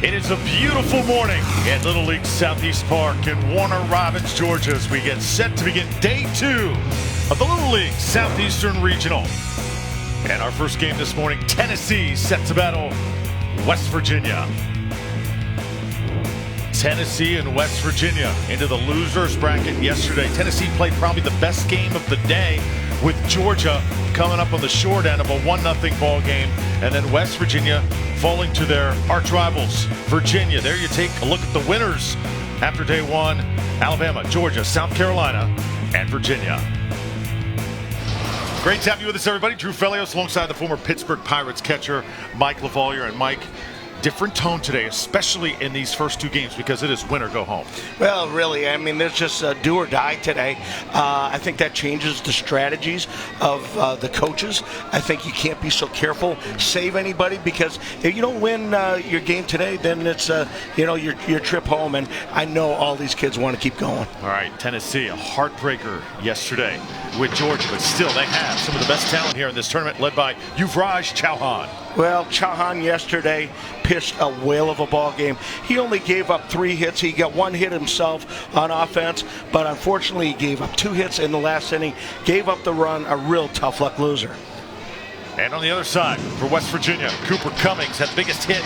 It is a beautiful morning at Little League Southeast Park in Warner Robins, Georgia, as we get set to begin day 2 of the Little League Southeastern Regional. And our first game this morning, Tennessee set to battle West Virginia. Tennessee and West Virginia into the losers bracket yesterday. Tennessee played probably the best game of the day, with Georgia coming up on the short end of a 1-0 ball game, and then West Virginia falling to their arch rivals, Virginia. There you take a look at the winners after day 1: Alabama, Georgia, South Carolina, and Virginia. Great to have you with us, everybody. Drew Felios alongside the former Pittsburgh Pirates catcher Mike LaValliere. And Mike, different tone today, especially in these first 2 games, because it is win or go home. Well, really, I mean, there's just a do or die today. I think that changes the strategies of the coaches. I think you can't be so careful, save anybody, because if you don't win your game today, then it's your trip home. And I know all these kids want to keep going. All right, Tennessee, a heartbreaker yesterday with Georgia, but still they have some of the best talent here in this tournament, led by Yuvraj Chauhan. Well, Chauhan yesterday pitched a whale of a ball game. He only gave up 3 hits. He got 1 hit himself on offense, but unfortunately he gave up 2 hits in the last inning, gave up the run, a real tough luck loser. And on the other side, for West Virginia, Cooper Cummings had the biggest hit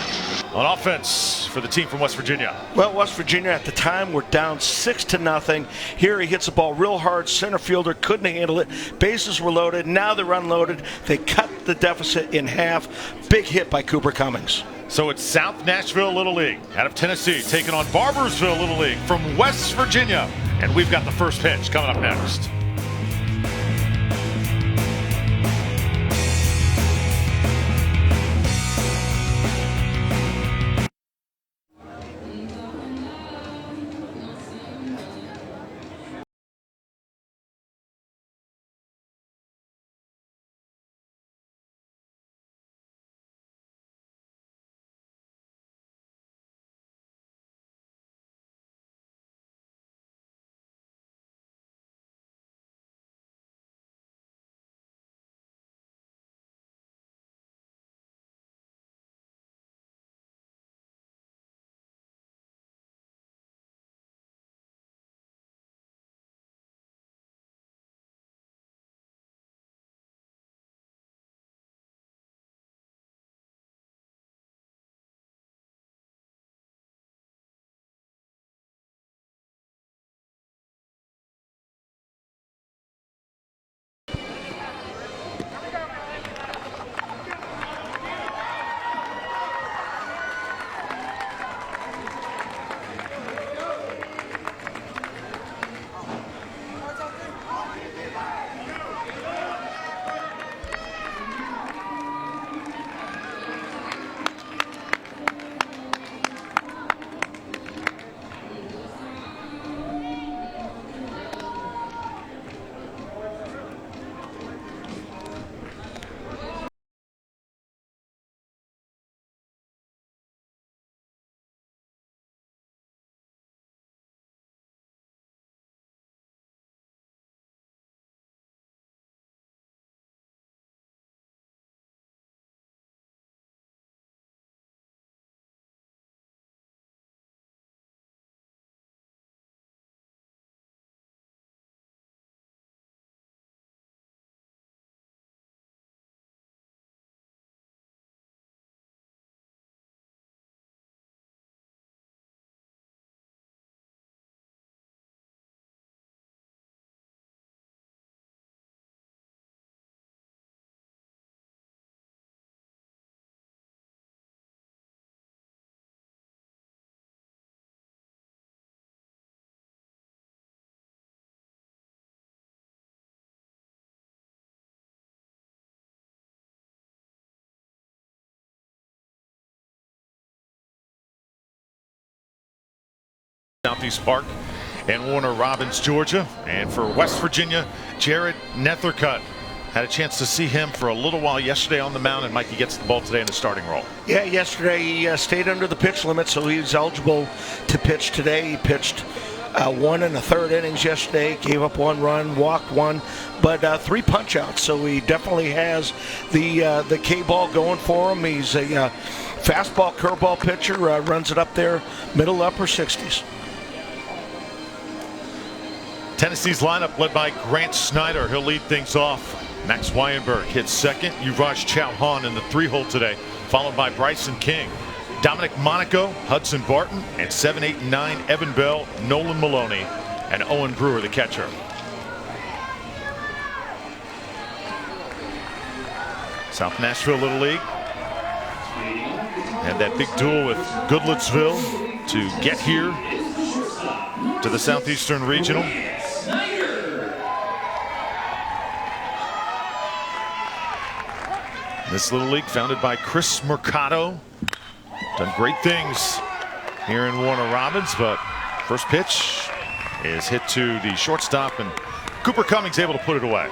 on offense for the team from West Virginia. Well, West Virginia at the time were down 6-0. Here he hits the ball real hard. Center fielder couldn't handle it. Bases were loaded. Now they're unloaded. They cut the deficit in half. Big hit by Cooper Cummings. So it's South Nashville Little League out of Tennessee taking on Barboursville Little League from West Virginia. And we've got the first pitch coming up next. Southeast Park in Warner Robins, Georgia. And for West Virginia, Jared Nethercutt. Had a chance to see him for a little while yesterday on the mound, and Mikey gets the ball today in the starting role. Yeah, yesterday he stayed under the pitch limit, so he's eligible to pitch today. He pitched 1 1/3 innings yesterday, gave up 1 run, walked 1, but 3 punch outs. So he definitely has the K ball going for him. He's a fastball, curveball pitcher, runs it up there, middle upper 60s. Tennessee's lineup led by Grant Snyder. He'll lead things off. Max Weinberg hits second. Yuvraj Chauhan in the 3-hole today, followed by Bryson King. Dominic Monaco, Hudson Barton, and 7, 8, and 9, Evan Bell, Nolan Maloney, and Owen Brewer, the catcher. South Nashville Little League. And that big duel with Goodlettsville to get here to the Southeastern Regional. This Little League founded by Chris Mercado. Done great things here in Warner Robins, but first pitch is hit to the shortstop, and Cooper Cummings able to put it away.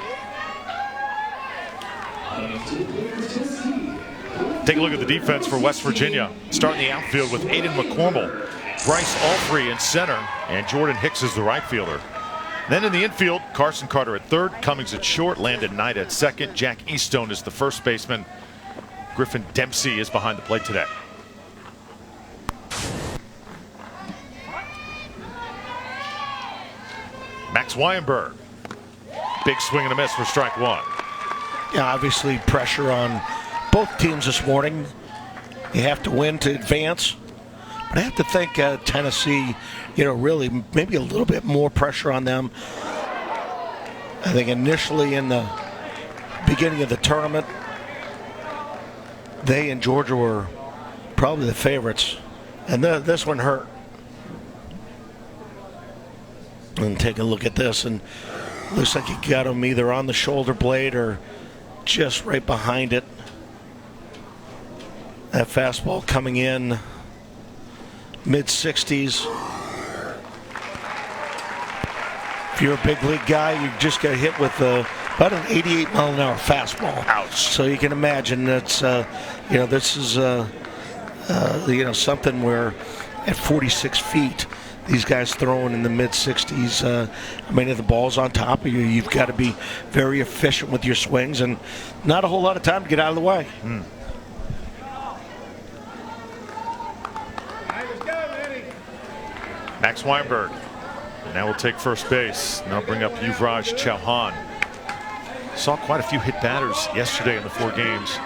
Take a look at the defense for West Virginia. Starting the outfield with Aiden McCormill, Bryce Allfrey in center, and Jordan Hicks is the right fielder. Then in the infield, Carson Carter at third, Cummings at short, Landon Knight at second, Jack Eastone is the first baseman. Griffin Dempsey is behind the plate today. Max Weinberg. Big swing and a miss for strike one. Yeah, obviously pressure on both teams this morning. You have to win to advance. But I have to think Tennessee, really maybe a little bit more pressure on them. I think initially in the beginning of the tournament, they and Georgia were probably the favorites. And this one hurt. And take a look at this, and looks like you got him either on the shoulder blade or just right behind it. That fastball coming in mid-60s. If you're a big league guy, you just got hit with about an 88-mile-an-hour fastball. Ouch! So you can imagine that's this is something where at 46 feet. These guys throwing in the mid-60s. The ball's on top of you. You've got to be very efficient with your swings, and not a whole lot of time to get out of the way. Max Weinberg now will take first base. Now bring up Yuvraj Chauhan. Saw quite a few hit batters yesterday in the 4 games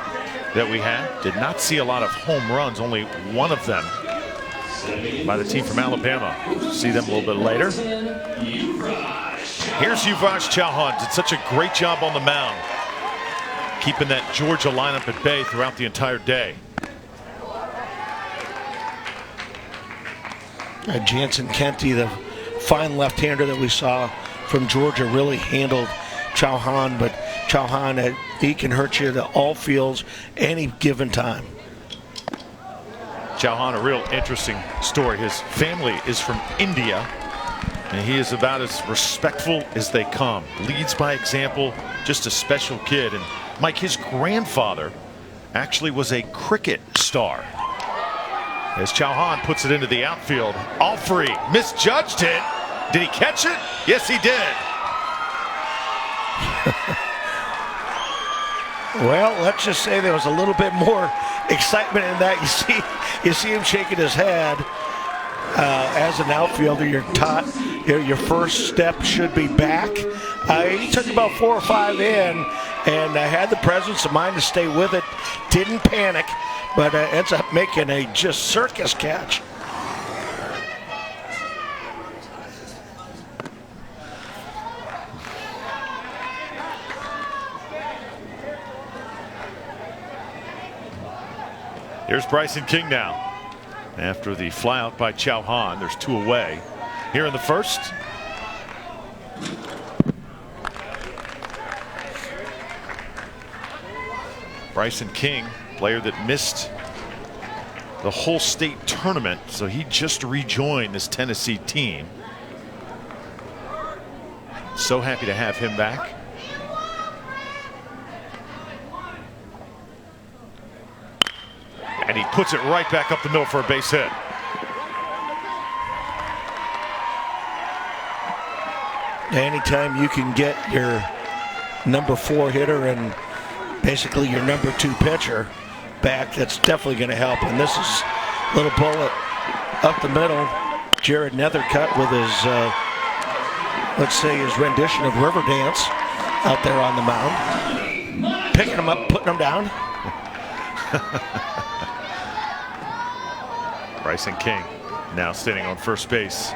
that we had. Did not see a lot of home runs, only one of them by the team from Alabama. We'll see them a little bit later. Here's Yuvraj Chauhan. Did such a great job on the mound, keeping that Georgia lineup at bay throughout the entire day. Jansen Kenty, the fine left-hander that we saw from Georgia, really handled Chauhan, but Chauhan, he can hurt you to all fields any given time. Chauhan, a real interesting story. His family is from India, and he is about as respectful as they come. Leads by example, just a special kid. And Mike, his grandfather actually was a cricket star. As Chauhan puts it into the outfield, Allfrey misjudged it. Did he catch it? Yes, he did. Well, let's just say there was a little bit more excitement in that. You see him shaking his head. As an outfielder, you're taught your first step should be back. He took about 4 or 5 in and had the presence of mind to stay with it. Didn't panic, but ends up making a just circus catch. Here's Bryson King now. After the flyout by Chauhan, there's 2 away. Here in the first. Bryson King, player that missed the whole state tournament, so he just rejoined this Tennessee team. So happy to have him back. And he puts it right back up the middle for a base hit. Anytime you can get your number 4 hitter and basically your number 2 pitcher back, that's definitely going to help. And this is a little bullet up the middle. Jared Nethercutt with his, let's say, his rendition of Riverdance out there on the mound. Picking him up, putting him down. Bryson King now standing on first base.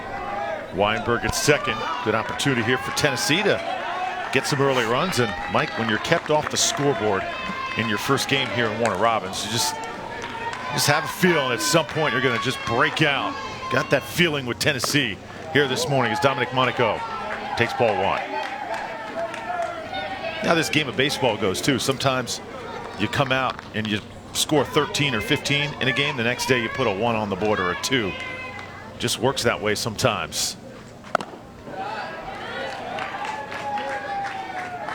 Weinberg at second. Good opportunity here for Tennessee to get some early runs. And Mike, when you're kept off the scoreboard in your first game here in Warner Robins, you just have a feeling at some point you're going to just break out. Got that feeling with Tennessee here this morning as Dominic Monaco takes ball one. Now this game of baseball goes too. Sometimes you come out and you score 13 or 15 in a game. The next day you put a 1 on the board or a 2. Just works that way sometimes.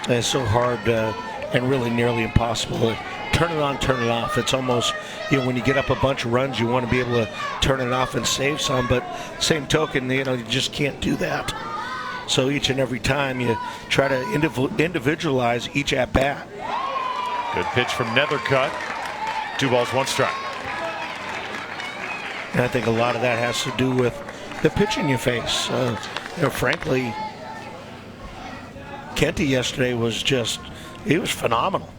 It's so hard and really nearly impossible to turn it on, turn it off. It's almost, you know, when you get up a bunch of runs, you want to be able to turn it off and save some, but same token, you know, you just can't do that. So each and every time you try to individualize each at bat. Good pitch from Nethercutt. 2 balls, 1 strike. And I think a lot of that has to do with the pitching you face. You know, frankly, Kenty yesterday was just, he was phenomenal.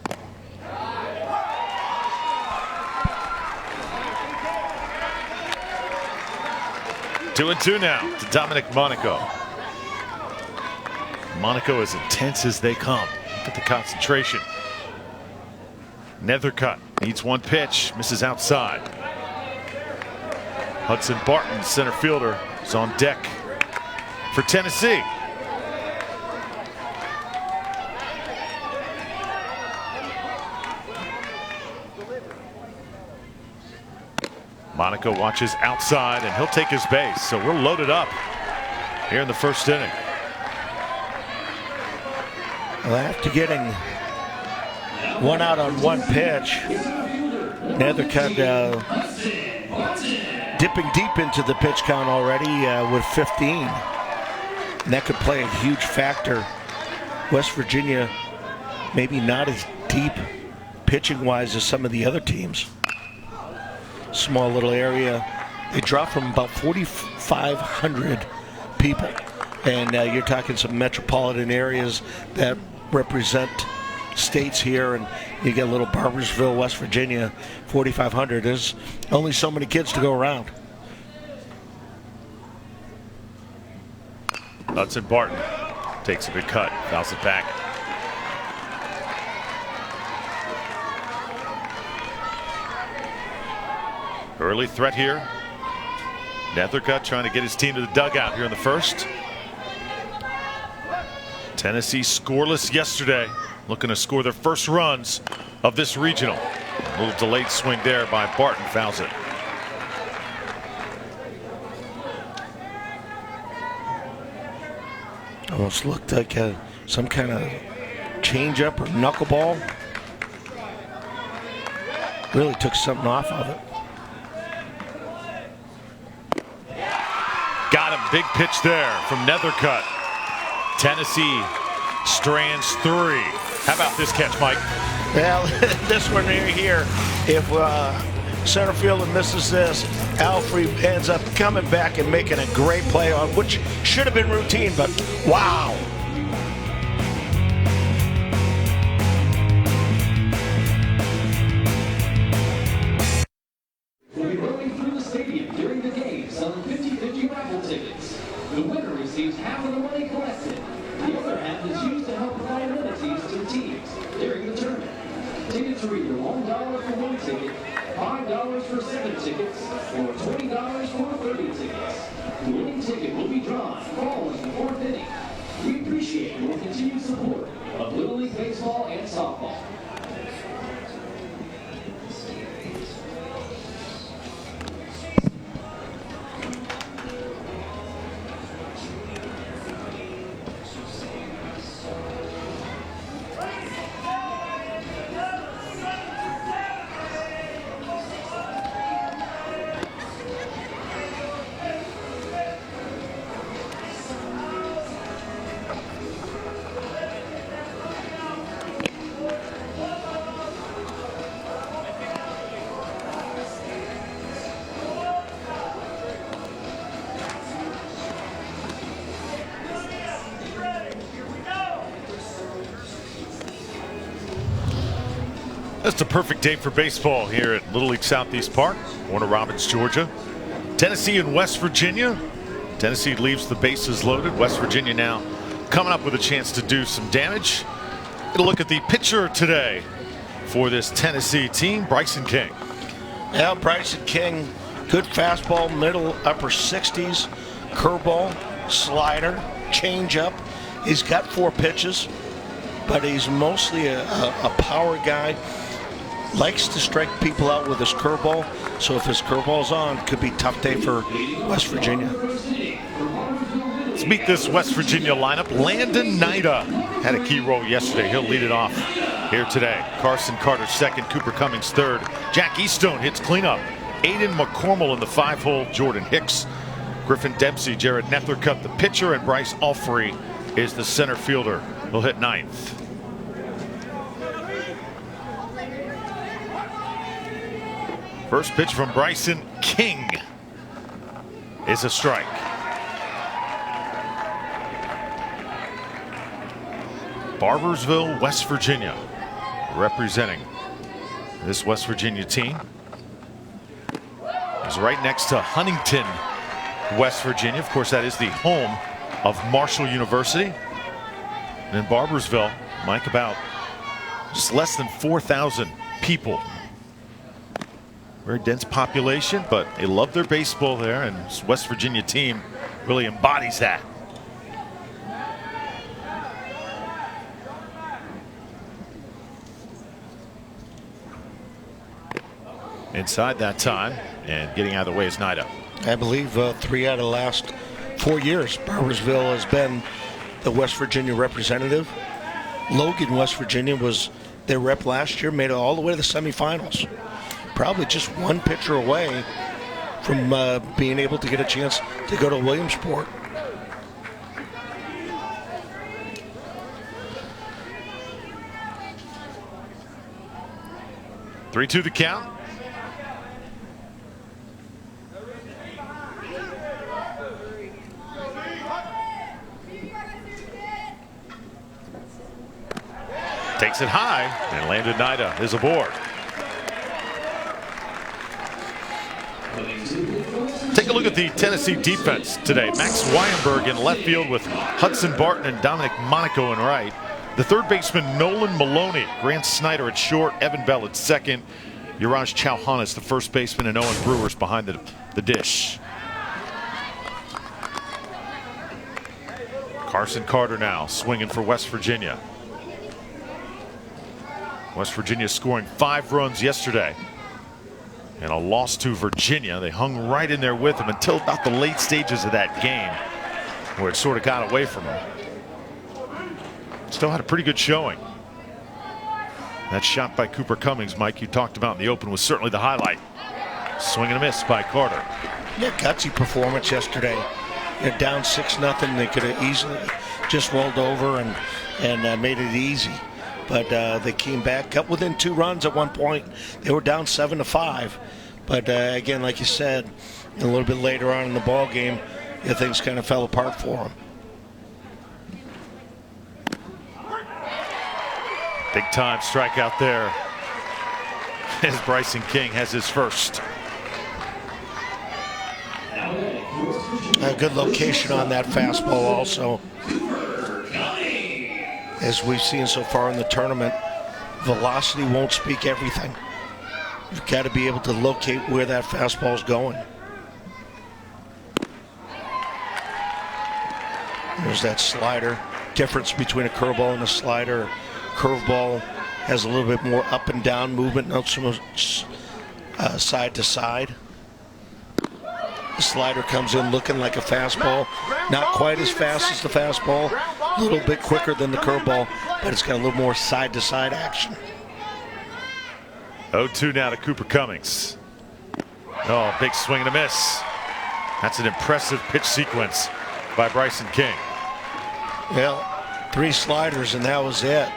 Two and two now to Dominic Monaco. Monaco as intense as they come. Look at the concentration. Nethercutt needs 1 pitch, misses outside. Hudson Barton, center fielder, is on deck for Tennessee. Monaco watches outside and he'll take his base. So we're loaded up here in the first inning. Well, after getting 1 out on 1 pitch, Nethercutt dipping deep into the pitch count already with 15. And that could play a huge factor. West Virginia maybe not as deep pitching wise as some of the other teams. Small little area. They drop from about 4,500 people. And you're talking some metropolitan areas that represent states here, and you get a little Barboursville, West Virginia, 4,500. There's only so many kids to go around. Hudson Barton takes a good cut, fouls it back. Early threat here. Nethercutt trying to get his team to the dugout here in the first. Tennessee scoreless yesterday, looking to score their first runs of this regional. A little delayed swing there by Barton, fouls it. Almost looked like some kind of changeup or knuckleball. Really took something off of it. Got him, big pitch there from Nethercutt. Tennessee strands 3. How about this catch, Mike? Well, this one here, if center fielder misses this, Alfrey ends up coming back and making a great play on, which should have been routine, but wow. We'll be rolling through the stadium during the game, selling 50-50 raffle tickets. The winner receives half of the money collected. The other half is used to help provide amenities to the teams during the tournament. Tickets are either $1 for 1 ticket, $5 for 7 tickets, or $20 for 30 tickets. The winning ticket will be drawn following the 4th inning. We appreciate your continued support of Little League Baseball and Softball. That's a perfect day for baseball here at Little League Southeast Park, Warner Robins, Georgia. Tennessee and West Virginia. Tennessee leaves the bases loaded. West Virginia now coming up with a chance to do some damage. Get a look at the pitcher today for this Tennessee team, Bryson King. Yeah, Bryson King, good fastball, middle, upper 60s, curveball, slider, changeup. He's got 4 pitches, but he's mostly a power guy. Likes to strike people out with his curveball, so if his curveball's on, it could be a tough day for West Virginia. Let's meet this West Virginia lineup. Landon Nida had a key role yesterday. He'll lead it off here today. Carson Carter second, Cooper Cummings third. Jack Eastone hits cleanup. Aiden McCormill in the 5-hole. Jordan Hicks, Griffin Dempsey, Jared Nethercutt the pitcher, and Bryce Alfrey is the center fielder. He'll hit 9th. First pitch from Bryson King is a strike. Barboursville, West Virginia, representing this West Virginia team. Is right next to Huntington, West Virginia. Of course, that is the home of Marshall University. And in Barboursville, Mike, about just less than 4,000 people. Very dense population, but they love their baseball there, and this West Virginia team really embodies that. Inside that time, and getting out of the way is Nida. I believe 3 out of the last 4 years, Barboursville has been the West Virginia representative. Logan, West Virginia, was their rep last year, made it all the way to the semifinals. Probably just one pitcher away from being able to get a chance to go to Williamsport. Three-two the count. Takes it high, and Landon Nida is aboard. Take a look at the Tennessee defense today. Max Weinberg in left field with Hudson Barton and Dominic Monaco in right. The third baseman, Nolan Maloney. Grant Snyder at short. Evan Bell at second. Uraj Chauhan is the first baseman, and Owen Brewer's behind the dish. Carson Carter now swinging for West Virginia. West Virginia scoring 5 runs yesterday. And a loss to Virginia. They hung right in there with them until about the late stages of that game, where it sort of got away from them. Still had a pretty good showing. That shot by Cooper Cummings, Mike, you talked about in the open, was certainly the highlight. Swing and a miss by Carter. Yeah, gutsy performance yesterday. Down 6-0. They could have easily just rolled over and made it easy. But they came back, got within 2 runs at one point. They were down 7-5. But again, like you said, a little bit later on in the ball game, things kind of fell apart for them. Big time strikeout there as Bryson King has his first. A good location on that fastball also. As we've seen so far in the tournament, velocity won't speak everything. You've got to be able to locate where that fastball is going. There's that slider. Difference between a curveball and a slider. Curveball has a little bit more up and down movement, not so much side to side. The slider comes in looking like a fastball, not quite as fast as the fastball, a little bit quicker than the curveball, but it's got a little more side to side action. 0-2 now to Cooper Cummings. Oh, big swing and a miss. That's an impressive pitch sequence by Bryson King. Well, 3 sliders and that was it.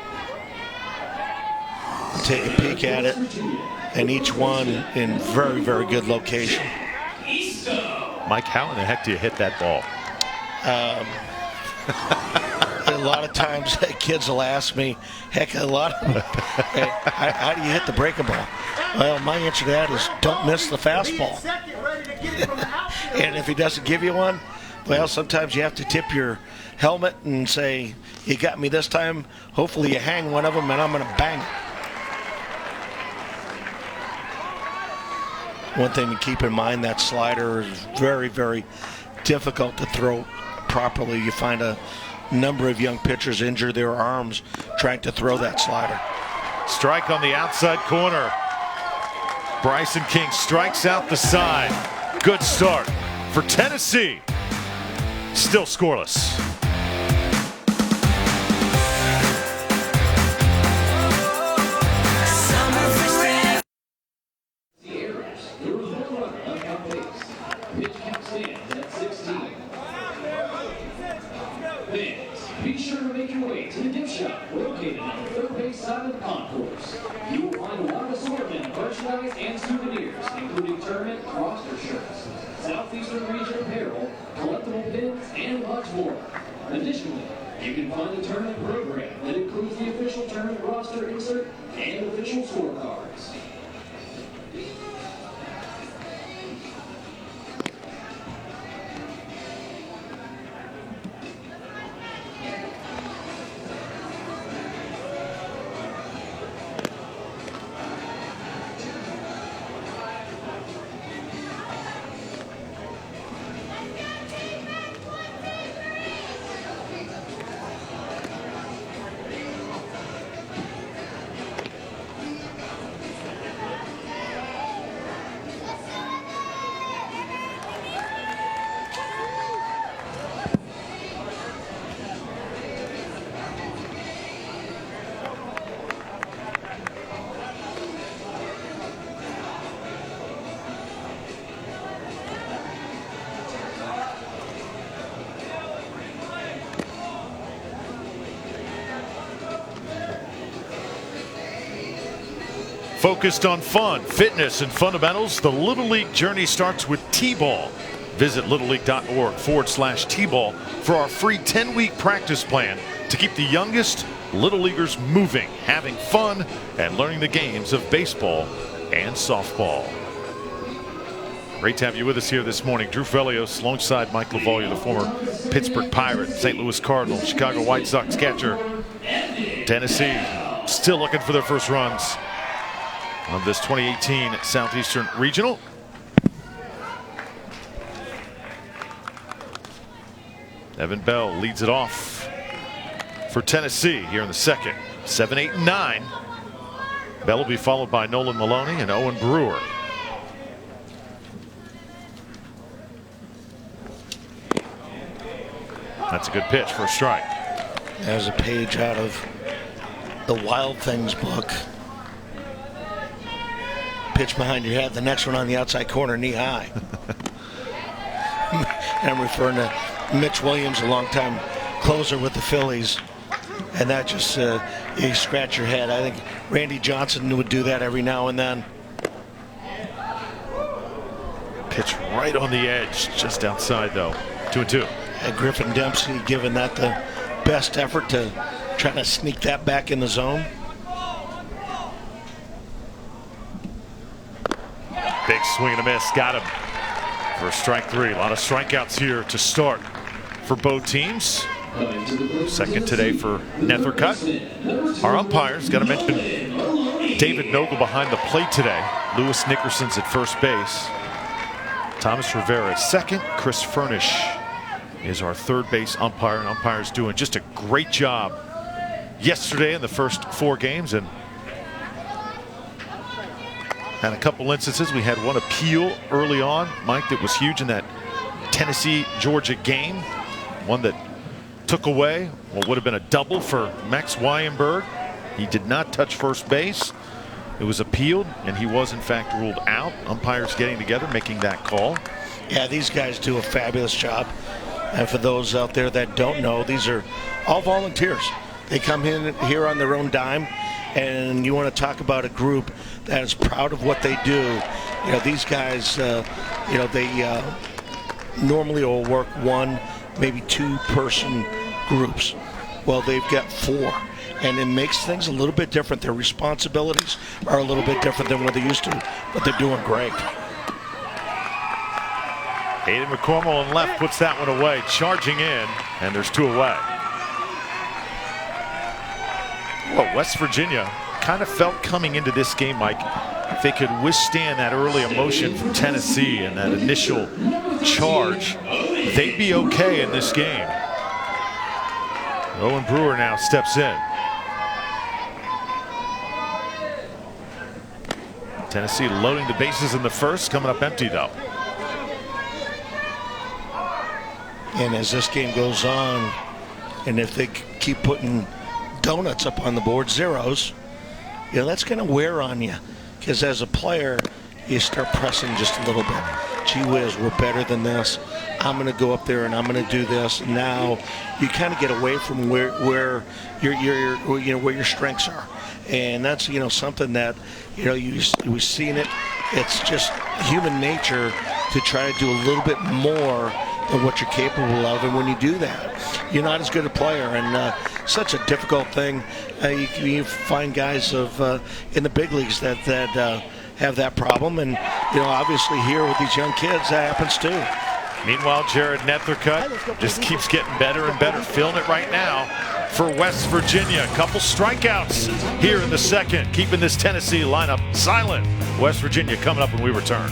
Take a peek at it, and each one in very, very good location. Mike, how in the heck do you hit that ball? lot of times kids will ask me, heck, a lot of them, hey, how do you hit the breaking ball? Well, my answer to that is don't miss the fastball. And if he doesn't give you one, well, sometimes you have to tip your helmet and say, you got me this time. Hopefully you hang one of them, and I'm going to bang it. One thing to keep in mind, that slider is very, very difficult to throw properly. You find a number of young pitchers injure their arms trying to throw that slider. Strike on the outside corner. Bryson King strikes out the side. Good start for Tennessee. Still scoreless. Be sure to make your way to the gift shop located on the third base side of the concourse. You will find a wide assortment of merchandise and souvenirs, including tournament roster shirts, Southeastern region apparel, collectible pins, and much more. Additionally, you can find the tournament program that includes the official tournament roster insert and official scorecards. Focused on fun, fitness, and fundamentals, the Little League journey starts with T-ball. Visit littleleague.org/T-ball for our free 10-week practice plan to keep the youngest Little Leaguers moving, having fun, and learning the games of baseball and softball. Great to have you with us here this morning. Drew Felios alongside Mike LaVallia, the former Pittsburgh Pirate, St. Louis Cardinal, Chicago White Sox catcher. Tennessee still looking for their first runs of this 2018 Southeastern Regional. Evan Bell leads it off for Tennessee here in the second. 7, 8, and 9. Bell will be followed by Nolan Maloney and Owen Brewer. That's a good pitch for a strike. There's a page out of the Wild Things book. Pitch behind your head, the next one on the outside corner, knee high. And I'm referring to Mitch Williams, a longtime closer with the Phillies. And that just, you scratch your head. I think Randy Johnson would do that every now and then. Pitch right on the edge, just outside though. 2-2. And Griffin Dempsey giving that the best effort to try to sneak that back in the zone. Big swing and a miss, got him for strike 3. A lot of strikeouts here to start for both teams. Second today for Nethercutt. Our umpires, got to mention David Nogle behind the plate today. Lewis Nickerson's at first base. Thomas Rivera at second. Chris Furnish is our third base umpire, and umpires doing just a great job yesterday in the first 4 games, and had a couple instances. We had one appeal early on, Mike, that was huge in that Tennessee-Georgia game. One that took away what would have been a double for Max Wyenberg. He did not touch first base. It was appealed, and he was, in fact, ruled out. Umpires getting together, making that call. Yeah, these guys do a fabulous job. And for those out there that don't know, these are all volunteers. They come in here on their own dime, and you want to talk about a group that is proud of what they do. You know, these guys, you know, they normally will work 1, maybe 2 person groups. Well, they've got 4. And it makes things a little bit different. Their responsibilities are a little bit different than what they used to, but they're doing great. Aiden McCormick on left puts that one away, charging in, and there's 2 away. Well, West Virginia kind of felt coming into this game, Mike, if they could withstand that early emotion from Tennessee and that initial charge, they'd be okay in this game. Owen Brewer now steps in. Tennessee loading the bases in the first, coming up empty though. And as this game goes on, and if they keep putting donuts up on the board, zeros, you know, that's going to wear on you. Because as a player, you start pressing just a little bit. Gee whiz, we're better than this. I'm going to go up there and I'm going to do this. And now you kind of get away from where your strengths are. And that's, you know, something that, you know, we've seen it. It's just human nature to try to do a little bit more than what you're capable of. And when you do that, you're not as good a player. And such a difficult thing. You find guys in the big leagues that have that problem. And, you know, obviously here with these young kids, that happens too. Meanwhile, Jared Nethercutt just keeps getting better and better, feeling it right now for West Virginia. A couple strikeouts here in the second, keeping this Tennessee lineup silent. West Virginia coming up when we return.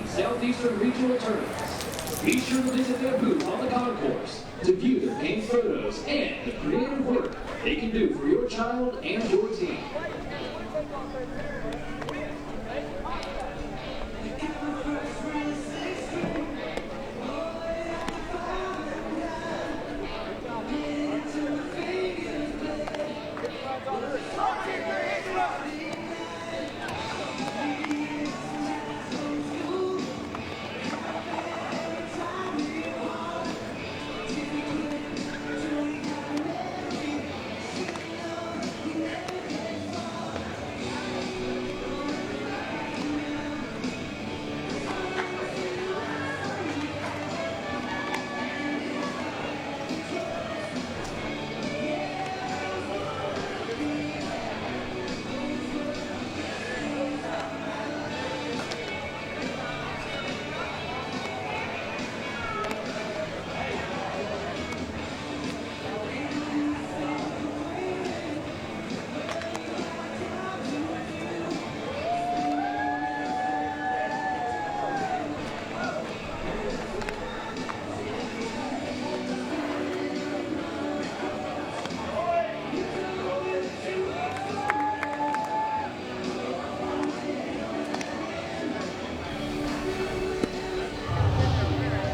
Southeastern Regional Tournaments. Be sure to visit their booth on the concourse to view their game photos and the creative work they can do for your child and your team.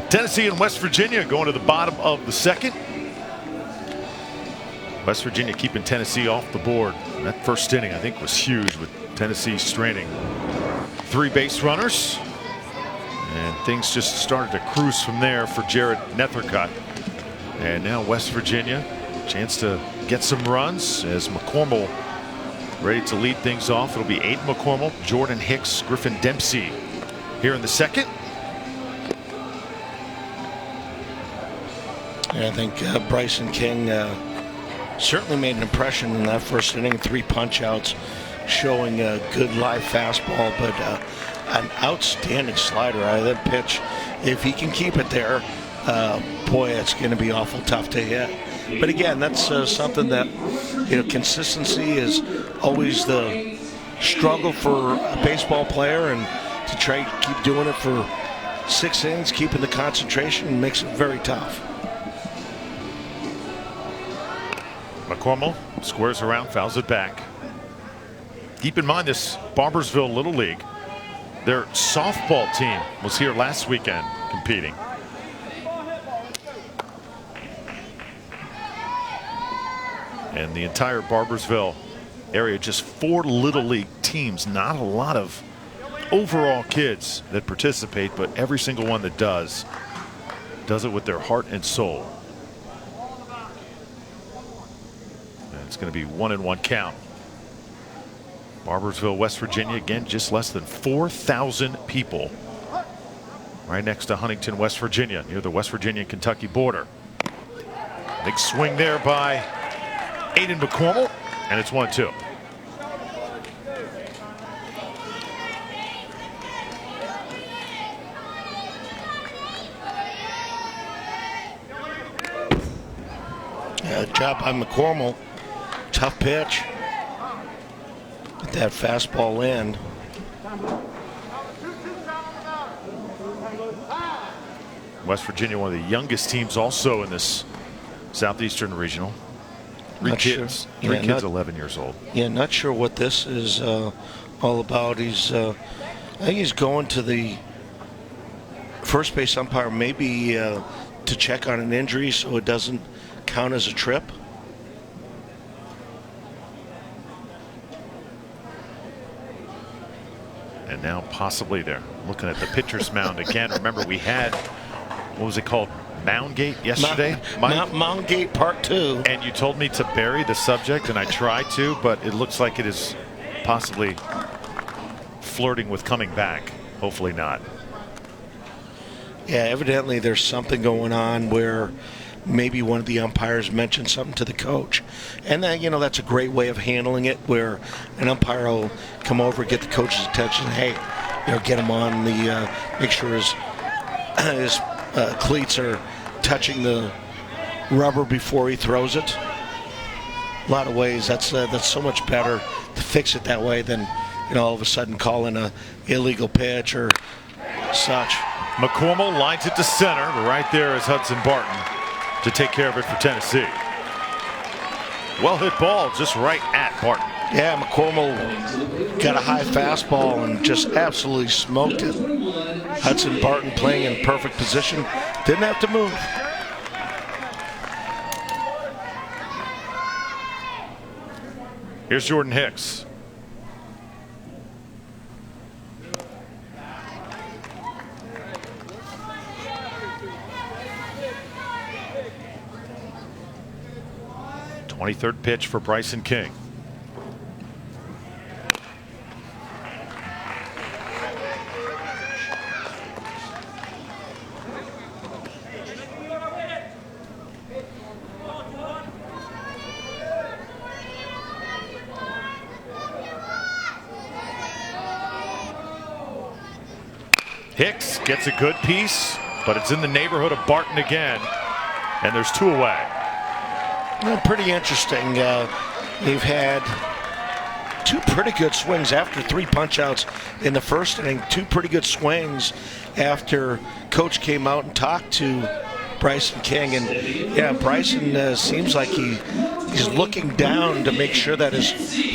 Tennessee and West Virginia going to the bottom of the second. West Virginia keeping Tennessee off the board. And that first inning, I think, was huge with Tennessee straining 3 base runners. And things just started to cruise from there for Jared Nethercutt. And now West Virginia, chance to get some runs as McCormick ready to lead things off. It'll be Aiden McCormick, Jordan Hicks, Griffin Dempsey here in the second. And I think Bryson King certainly made an impression in that first inning. 3 punch-outs, showing a good live fastball, but an outstanding slider out of that pitch. If he can keep it there, boy, it's going to be awful tough to hit. But again, that's something that, you know, consistency is always the struggle for a baseball player, and to try to keep doing it for 6 innings, keeping the concentration, makes it very tough. McCormick squares around, fouls it back. Keep in mind this Barboursville Little League, their softball team was here last weekend competing. And the entire Barboursville area, just 4 Little League teams. Not a lot of overall kids that participate, but every single one that does it with their heart and soul. And it's going to be 1-1 count. Barboursville, West Virginia, again, just less than 4,000 people. Right next to Huntington, West Virginia, near the West Virginia-Kentucky border. Big swing there by Aiden McCormick, and it's 1-2. Job by McCormick. Tough pitch. Get that fastball in. West Virginia, one of the youngest teams also in this Southeastern Regional. Three kids 11 years old. Yeah, not sure what this is all about. I think he's going to the first base umpire maybe to check on an injury so it doesn't count as a trip. And now possibly they're looking at the pitcher's mound again. Remember, we had, what was it called? Mound Gate yesterday? Mound Gate Part 2. And you told me to bury the subject, and I tried to, but it looks like it is possibly flirting with coming back. Hopefully not. Yeah, evidently there's something going on where maybe one of the umpires mentioned something to the coach. And then, that's a great way of handling it, where an umpire will come over, get the coach's attention, hey, get him on the, make sure his cleats are touching the rubber before he throws it. A lot of ways, that's so much better to fix it that way than, all of a sudden calling a illegal pitch or such. McCormick lines it to center, but right there is Hudson Barton to take care of it for Tennessee. Well hit ball just right at Barton. Yeah, McCormick got a high fastball and just absolutely smoked it. Hudson Barton playing in perfect position. Didn't have to move. Here's Jordan Hicks. Third pitch for Bryson King. Hicks gets a good piece, but it's in the neighborhood of Barton again, and there's 2 away. Pretty interesting. They've had 2 pretty good swings after 3 punch-outs in the first inning. 2 pretty good swings after Coach came out and talked to Bryson King. And, yeah, Bryson seems like he's looking down to make sure that his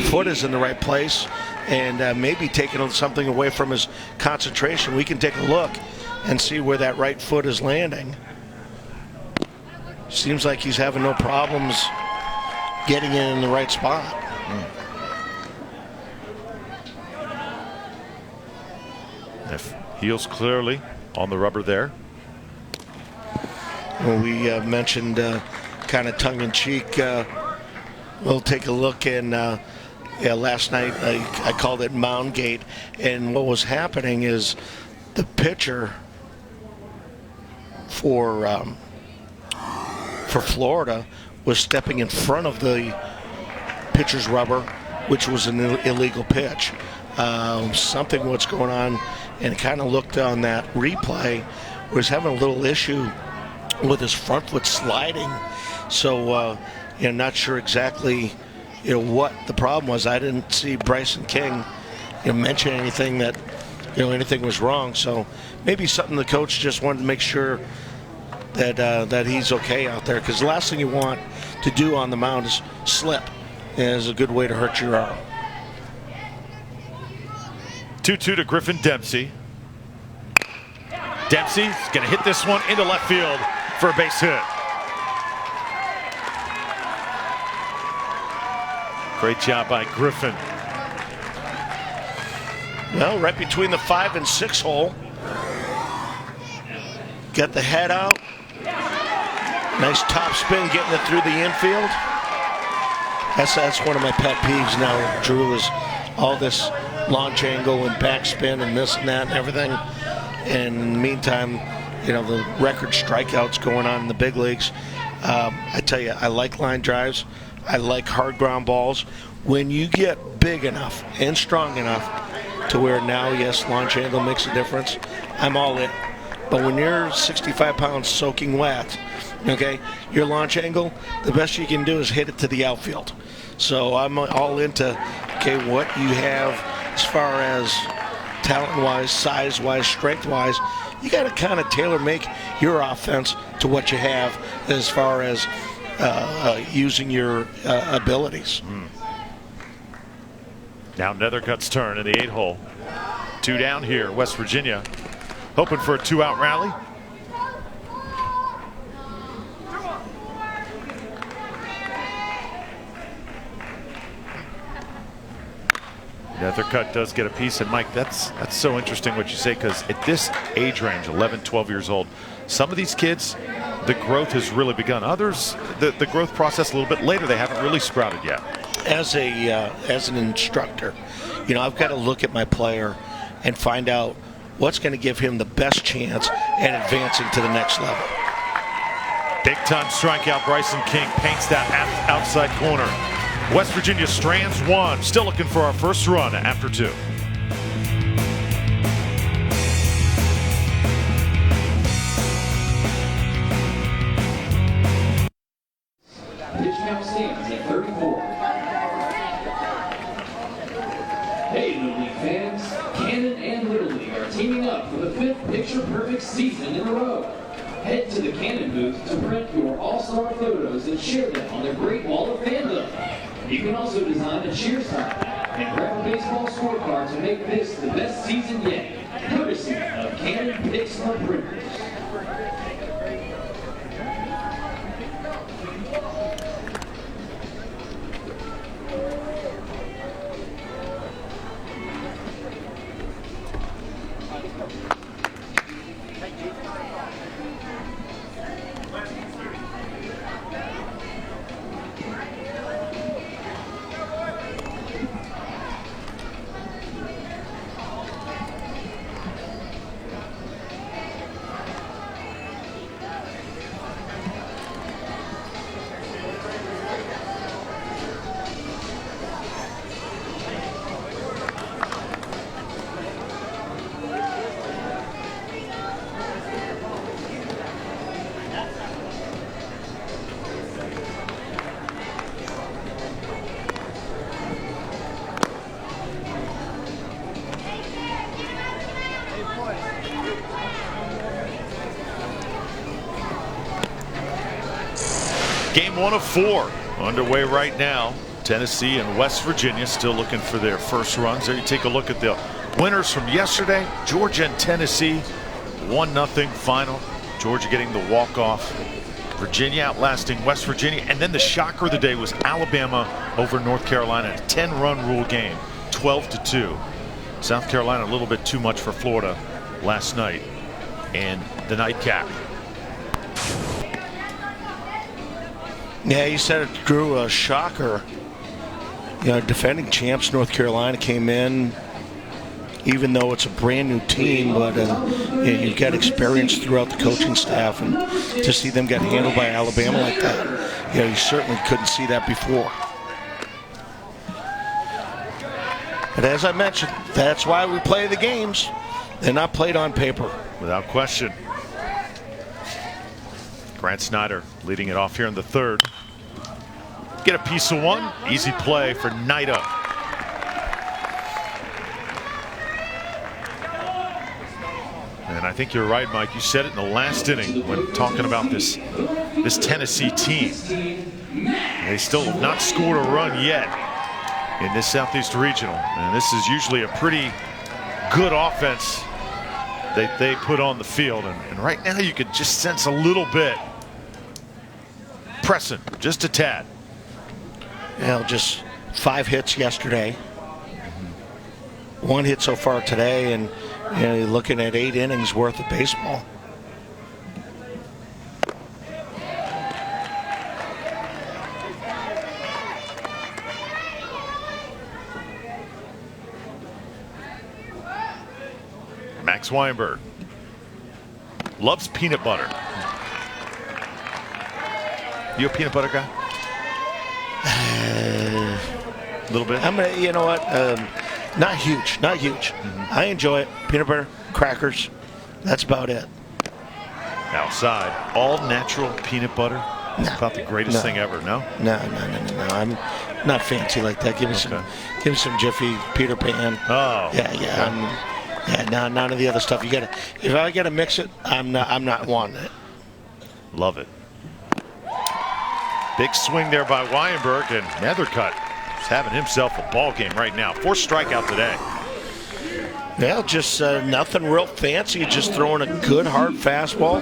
foot is in the right place and maybe taking something away from his concentration. We can take a look and see where that right foot is landing. Seems like he's having no problems getting it in the right spot. Heels clearly on the rubber there. Well, we mentioned kind of tongue-in-cheek. We'll take a look, and last night I called it Mound Gate, and what was happening is the pitcher for Florida was stepping in front of the pitcher's rubber, which was an illegal pitch. Something what's going on, and kind of looked on that replay, was having a little issue with his front foot sliding. So, not sure exactly, what the problem was. I didn't see Bryson King, mention anything that, anything was wrong. So maybe something the coach just wanted to make sure that he's okay out there, because the last thing you want to do on the mound is slip. It's a good way to hurt your arm. 2-2 to Griffin Dempsey. Dempsey's going to hit this one into left field for a base hit. Great job by Griffin. Well, right between the 5 and 6 hole. Got the head out. Nice top spin, getting it through the infield. That's one of my pet peeves now. Drew is all this launch angle and backspin and this and that and everything. And in the meantime, the record strikeouts going on in the big leagues. I tell you, I like line drives. I like hard ground balls. When you get big enough and strong enough to where now, yes, launch angle makes a difference, I'm all in. But when you're 65 pounds soaking wet, okay, your launch angle, the best you can do is hit it to the outfield. So I'm all into, okay, what you have as far as talent-wise, size-wise, strength-wise. You got to kind of tailor-make your offense to what you have as far as using your abilities. Now Nethercutt's turn in the 8-hole. 2 down here, West Virginia, hoping for a 2-out rally. Nethercutt does get a piece, and Mike, that's so interesting what you say, because at this age range, 11, 12 years old, some of these kids, the growth has really begun. Others, the growth process a little bit later. They haven't really sprouted yet. As an instructor, I've got to look at my player and find out what's going to give him the best chance at advancing to the next level. Big time strikeout. Bryson King paints that outside corner. West Virginia strands 1, still looking for our first run after 2. Pitch count stands at 34. Hey, Little League fans, Cannon and Little League are teaming up for the 5th picture-perfect season in a row. Head to the Cannon booth to print your all-star photos and share them on their Great Wall of Fandom. You can also design a cheer sign and grab a baseball scorecard to make this the best season yet, courtesy of Cannon Pixar Printers. Game 1 of 4 underway right now. Tennessee and West Virginia still looking for their first runs. There you take a look at the winners from yesterday. Georgia and Tennessee, 1-0 final. Georgia getting the walk-off. Virginia outlasting West Virginia. And then the shocker of the day was Alabama over North Carolina. A 10-run rule game, 12-2. South Carolina a little bit too much for Florida last night. And the nightcap. Yeah, you said it, Drew, a shocker. Defending champs North Carolina came in, even though it's a brand new team, but you've got experience throughout the coaching staff, and to see them get handled by Alabama like that, you certainly couldn't see that before. But as I mentioned, that's why we play the games. They're not played on paper. Without question. Grant Snyder leading it off here in the 3rd. Get a piece of one. Easy play for Nida. And I think you're right, Mike. You said it in the last inning when talking about this Tennessee team. They still have not scored a run yet in this Southeast Regional. And this is usually a pretty good offense that they put on the field. And right now you could just sense a little bit pressing, just a tad. Just 5 hits yesterday. 1 hit so far today, and you're looking at 8 innings worth of baseball. Max Weinberg loves peanut butter. You a peanut butter guy? A little bit. You know what? Not huge. Not huge. I enjoy it. Peanut butter, crackers. That's about it. Outside, all natural peanut butter. No. About the greatest thing ever. No. No. I'm not fancy like that. Give me some Jiffy, Peter Pan. Oh. Yeah. None of the other stuff. If I gotta mix it, I'm not wanting it. Love it. Big swing there by Weinberg, and Nethercutt is having himself a ball game right now. 4th strikeout today. Well, just nothing real fancy. Just throwing a good hard fastball,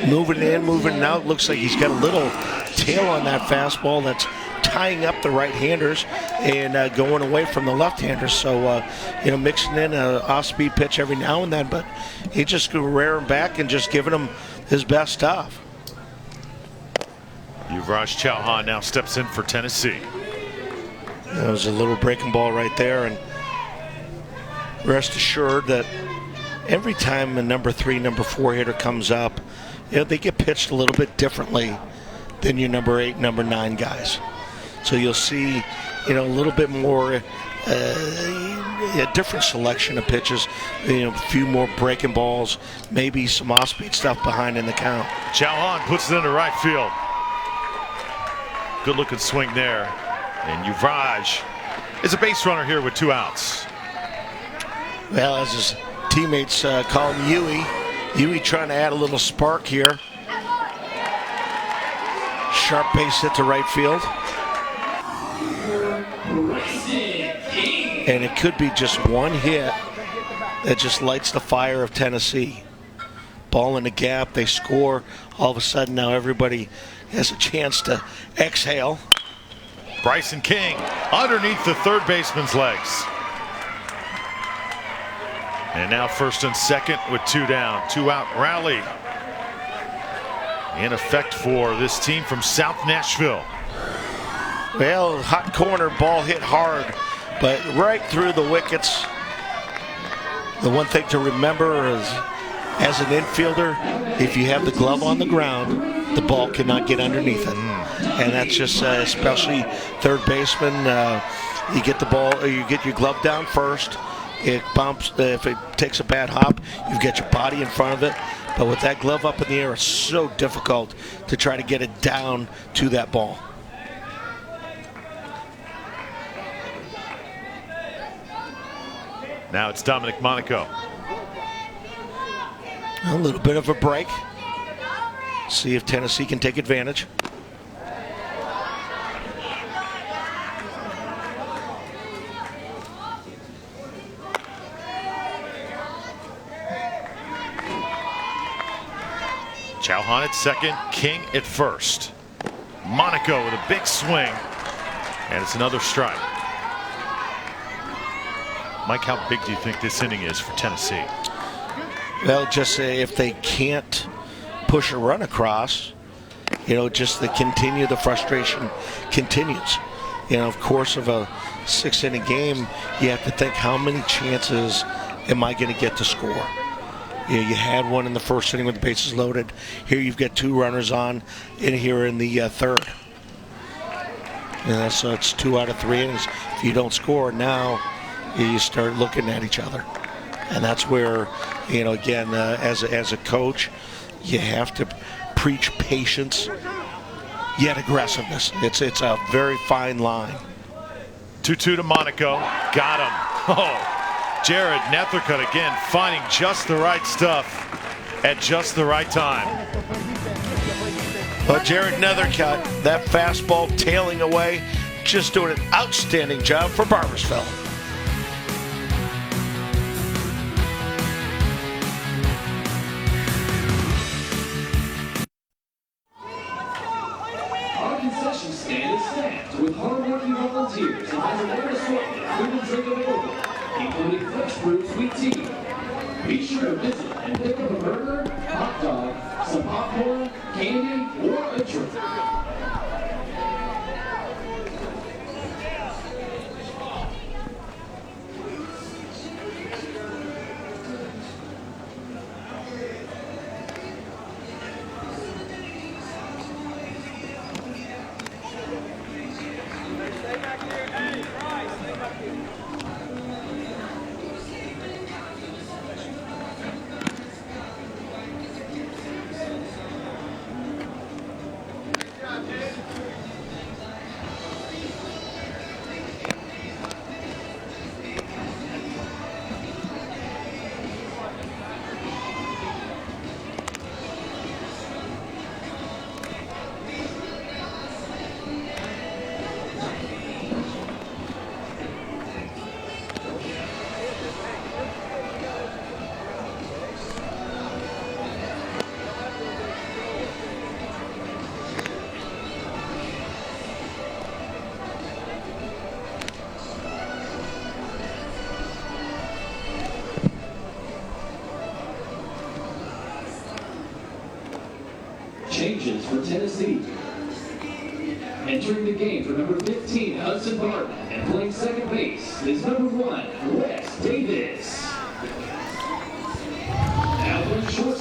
moving in, moving out. Looks like he's got a little tail on that fastball that's tying up the right-handers and going away from the left-handers. So, mixing in an off-speed pitch every now and then, but he just rearing back and just giving him his best stuff. Yuvraj Chauhan now steps in for Tennessee. That was a little breaking ball right there, and rest assured that every time a number 3, number 4 hitter comes up, they get pitched a little bit differently than your number 8, number 9 guys. So you'll see, a little bit more, a different selection of pitches, a few more breaking balls, maybe some off-speed stuff behind in the count. Chauhan puts it into right field. Good looking swing there. And Yuvraj is a base runner here with 2 outs. Well, as his teammates call him Yui trying to add a little spark here. Sharp base hit to right field. And it could be just one hit that just lights the fire of Tennessee. Ball in the gap, they score. All of a sudden now everybody has a chance to exhale. Bryson King underneath the third baseman's legs. And now first and second with 2 down. 2-out rally in effect for this team from South Nashville. Well, hot corner, ball hit hard, but right through the wickets. The one thing to remember is, as an infielder, if you have the glove on the ground, the ball cannot get underneath it. And that's just, especially third baseman, you get the ball, or you get your glove down first. It bumps. If it takes a bad hop, you've got your body in front of it. But with that glove up in the air, it's so difficult to try to get it down to that ball. Now it's Dominic Monaco. A little bit of a break. See if Tennessee can take advantage. Chauhan at second, King at first. Monaco with a big swing, and it's another strike. Mike, how big do you think this inning is for Tennessee? Well, just if they can't push a run across, just the frustration continues. Of course, of a 6-inning game, you have to think, how many chances am I going to get to score? You had one in the first inning with the bases loaded. Here you've got 2 runners on in here in the third. And so it's 2 out of 3 innings. If you don't score now, you start looking at each other. And that's where, again, as a coach, you have to preach patience, yet aggressiveness. It's a very fine line. 2-2 to Monaco. Got him. Oh. Jared Nethercutt again finding just the right stuff at just the right time. Well, Jared Nethercutt, that fastball tailing away, just doing an outstanding job for Barboursville. Our concession stand is staffed with hardworking volunteers and has a wide assortment of food and drink available, including fresh brewed sweet tea. Be sure to visit and pick up a burger, hot dog, some popcorn, candy, or a drink. changes for Tennessee. Entering the game for number 15, Hudson Barton, and playing second base is number 1, Wes Davis.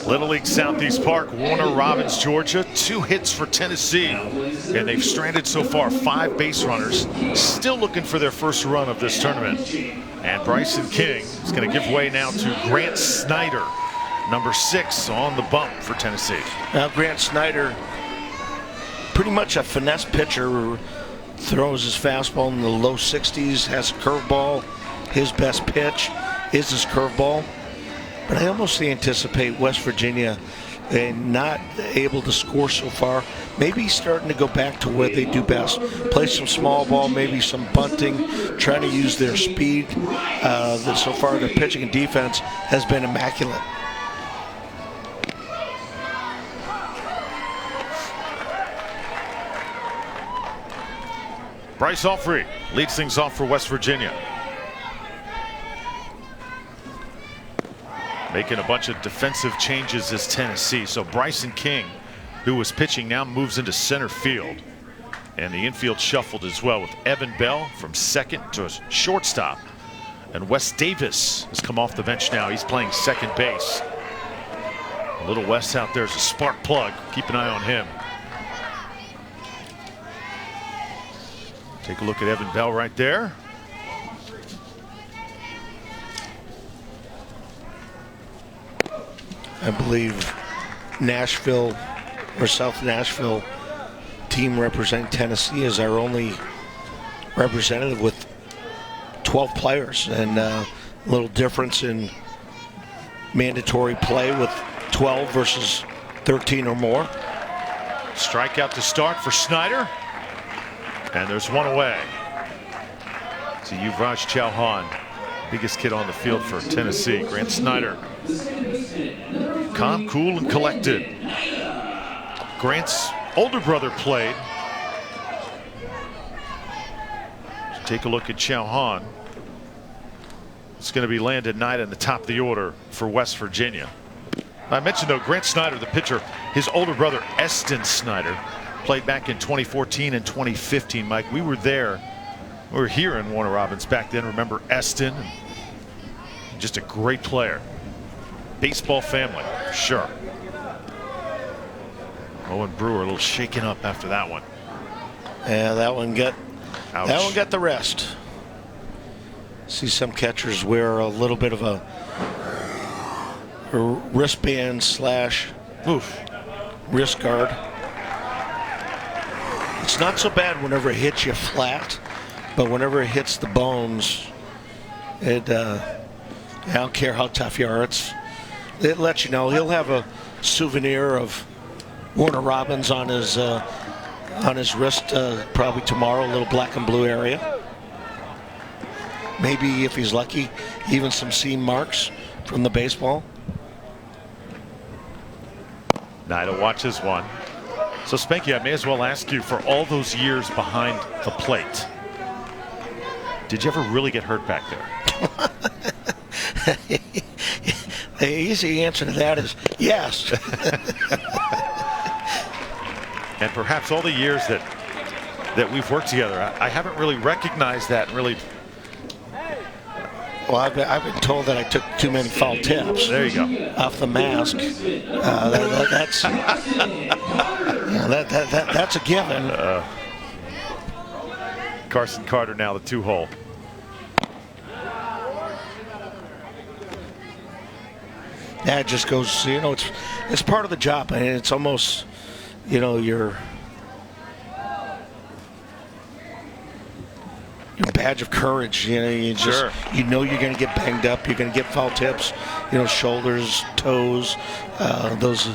Little League Southeast Park, Warner Robins, Georgia. 2 hits for Tennessee, and they've stranded so far 5 base runners. Still looking for their first run of this tournament. And Bryson King is going to give way now to Grant Snyder, number 6 on the bump for Tennessee. Now Grant Snyder, pretty much a finesse pitcher, throws his fastball in the low 60s, has a curveball. His best pitch is his curveball. But I almost anticipate West Virginia not able to score so far. Maybe starting to go back to what they do best. Play some small ball, maybe some bunting, trying to use their speed. So far their pitching and defense has been immaculate. Bryce Alfrey leads things off for West Virginia. Making a bunch of defensive changes is Tennessee. So Bryson King, who was pitching, now moves into center field. And the infield shuffled as well, with Evan Bell from second to shortstop. And Wes Davis has come off the bench now. He's playing second base. Little Wes out there is a spark plug. Keep an eye on him. Take a look at Evan Bell right there. I believe Nashville or South Nashville team representing Tennessee is our only representative with 12 players, and a little difference in mandatory play with 12 versus 13 or more. Strikeout to start for Snyder, and there's one away. To Yuvraj Chauhan, biggest kid on the field for Tennessee. Grant Snyder, calm, cool, and collected. Grant's older brother played. Take a look at Chauhan. It's going to be Landon Knight in the top of the order for West Virginia. I mentioned, though, Grant Snyder, the pitcher, his older brother, Eston Snyder, played back in 2014 and 2015. Mike, we were there. We were here in Warner Robins back then. Remember Eston? Just a great player. Baseball family, sure. Owen Brewer a little shaken up after that one. Yeah, that one got Ouch. That one got the rest. See some catchers wear a little bit of a wristband slash wrist guard. It's not so bad whenever it hits you flat, but whenever it hits the bones, I don't care how tough you are. It lets you know. He'll have a souvenir of Warner Robins on his wrist probably tomorrow, a little black and blue area. Maybe, if he's lucky, even some seam marks from the baseball. Nida watches one. So Spanky, I may as well ask you, for all those years behind the plate, did you ever really get hurt back there? The easy answer to that is yes. And perhaps all the years that we've worked together, I haven't really recognized that and really. Well, I've been told that I took too many foul tips. There you go. Off the mask. That's a given. Carson Carter now the 2-hole. That just goes, it's part of the job, and it's almost, your badge of courage. You know you're going to get banged up, you're going to get foul tips, shoulders, toes, those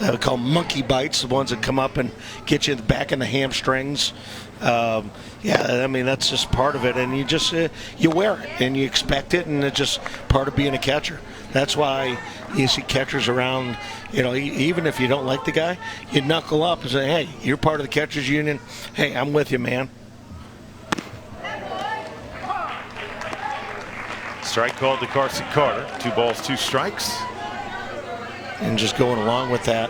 we call monkey bites, the ones that come up and get you in the back in the hamstrings. That's just part of it, and you just you wear it and you expect it, and it's just part of being a catcher. That's why you see catchers around, even if you don't like the guy, you knuckle up and say, hey, you're part of the catchers union. Hey, I'm with you, man. Strike called to Carson Carter. 2 balls, 2 strikes. And just going along with that,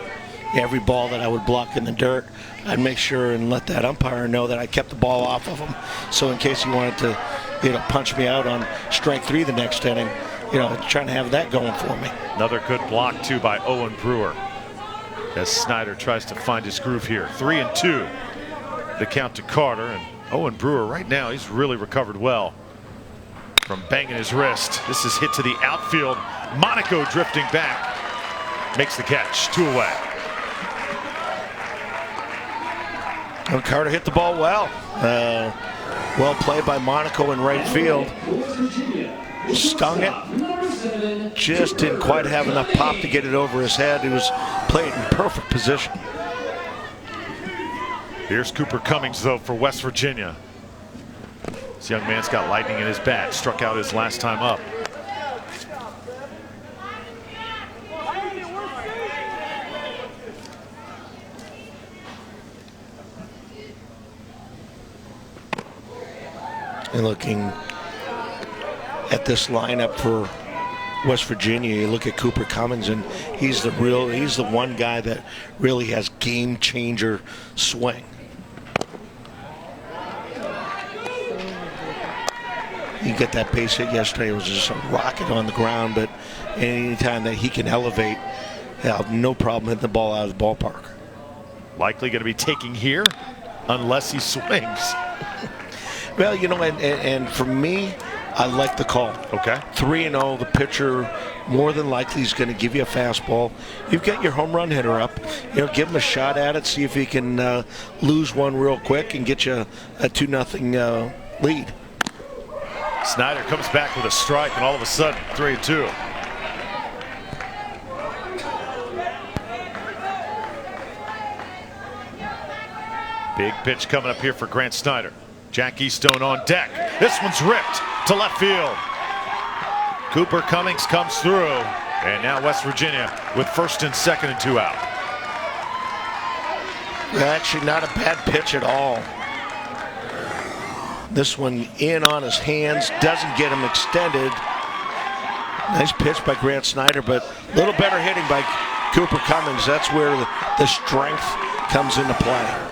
every ball that I would block in the dirt, I'd make sure and let that umpire know that I kept the ball off of him. So in case he wanted to, punch me out on strike 3 the next inning, trying to have that going for me. Another good block, too, by Owen Brewer, as Snyder tries to find his groove here. 3-2, the count to Carter. And Owen Brewer right now, he's really recovered well from banging his wrist. This is hit to the outfield. Monaco drifting back, makes the catch. 2 away. And Carter hit the ball well. Well played by Monaco in right field. Stung it. Just didn't quite have enough pop to get it over his head. He was playing in perfect position. Here's Cooper Cummings, though, for West Virginia. This young man's got lightning in his bat. Struck out his last time up. And looking at this lineup for West Virginia, you look at Cooper Cummings, and he's the one guy that really has game changer swing. You get that base hit yesterday, it was just a rocket on the ground, but anytime that he can elevate, he'll have no problem hitting the ball out of the ballpark. Likely going to be taking here unless he swings. Well, and for me, I like the call. Okay. 3-0, the pitcher more than likely is going to give you a fastball. You've got your home run hitter up. Give him a shot at it, see if he can lose one real quick and get you a 2-0 lead. Snyder comes back with a strike, and all of a sudden, 3-2. Big pitch coming up here for Grant Snyder. Jack Eastone on deck. This one's ripped to left field. Cooper Cummings comes through, and now West Virginia with first and second and 2 out. Actually, not a bad pitch at all. This one in on his hands, doesn't get him extended. Nice pitch by Grant Snyder, but a little better hitting by Cooper Cummings. That's where the strength comes into play.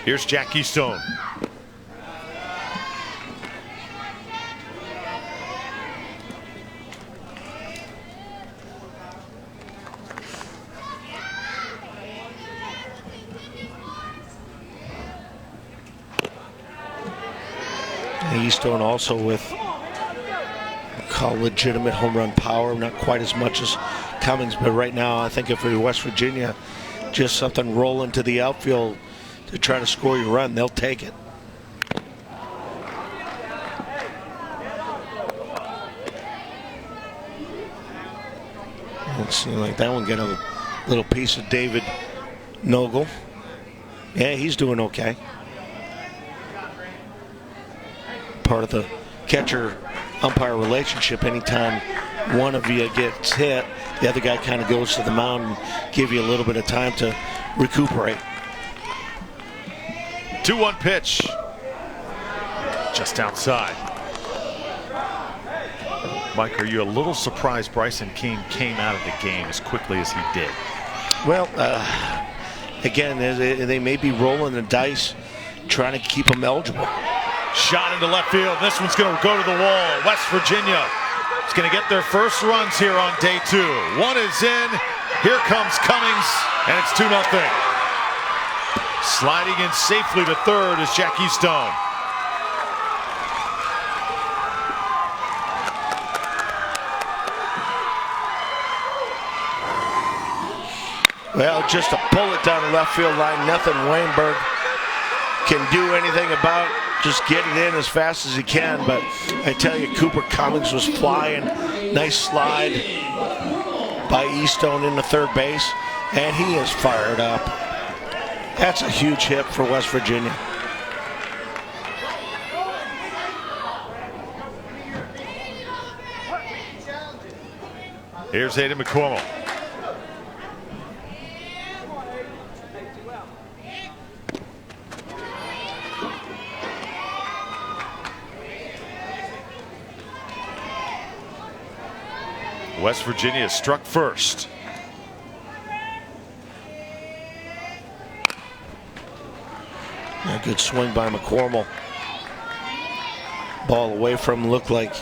Here's Jack Eastone. Eastone also with call legitimate home run power, not quite as much as Cummings, but right now I think if you're West Virginia, just something rolling to the outfield to try to score your run, they'll take it. It seemed like that one got a little piece of David Nogel. Yeah, he's doing okay. Part of the catcher-umpire relationship, anytime one of you gets hit, the other guy kind of goes to the mound and give you a little bit of time to recuperate. 2-1 pitch. Just outside. Mike, are you a little surprised Bryson King came out of the game as quickly as he did? Well, again, they may be rolling the dice trying to keep him eligible. Shot into left field. This one's going to go to the wall. West Virginia is going to get their first runs here on day 2. One is in. Here comes Cummings, and it's 2-0. Sliding in safely to third is Jack Eastone. Well, just a bullet down the left field line. Nothing Weinberg can do anything about. Just get it in as fast as he can. But I tell you, Cooper Cummings was flying. Nice slide by Eastone into third base. And he is fired up. That's a huge hit for West Virginia. Here's Hayden McCormick. West Virginia struck first. A good swing by McCormick. Ball away from him, looked like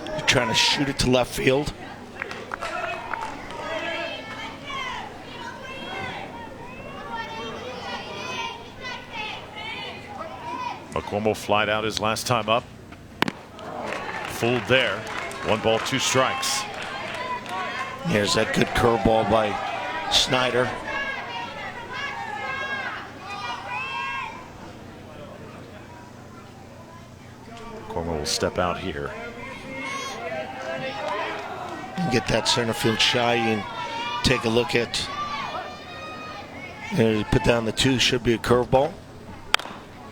you're trying to shoot it to left field. McCormick flied out his last time up. Fooled there. 1 ball, 2 strikes. Here's that good curveball by Snyder. McCormick will step out here. Get that center field shy and take a look at. Put down the 2, should be a curveball.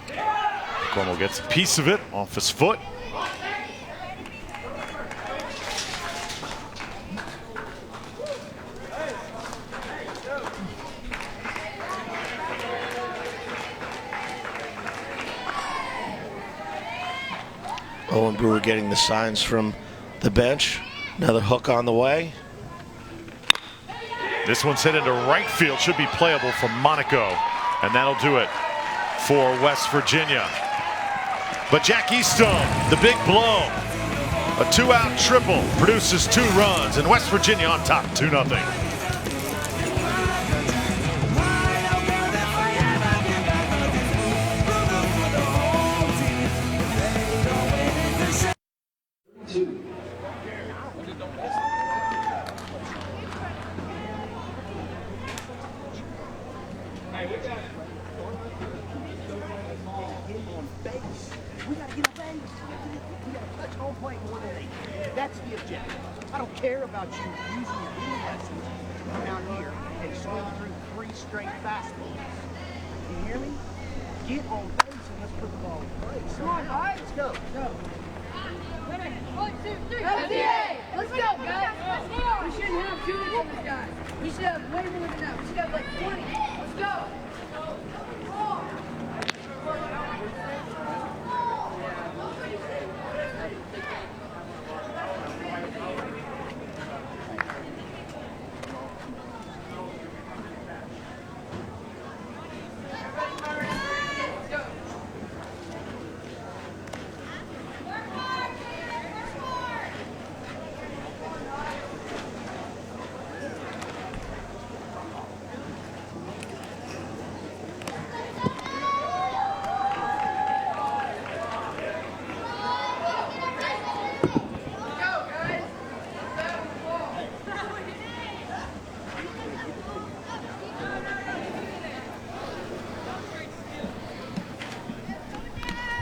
McCormick gets a piece of it off his foot. Owen Brewer getting the signs from the bench. Another hook on the way. This one's hit into right field. Should be playable for Monaco. And that'll do it for West Virginia. But Jack Eastone, the big blow. A 2-out triple produces 2 runs. And West Virginia on top, 2-0. We got to get away. We got to touch home plate more than they do. That's the objective. I don't care about you using your game lessons to come out here and swing through 3 straight fastballs. You hear me? Get on base and let's put the ball in play. Come on, guys. Let's go. Go. 1, 2, 3. LTA! Let's go, guys. We shouldn't have 2 of these guys. We should have way more than that. We should have like 20. Let's go.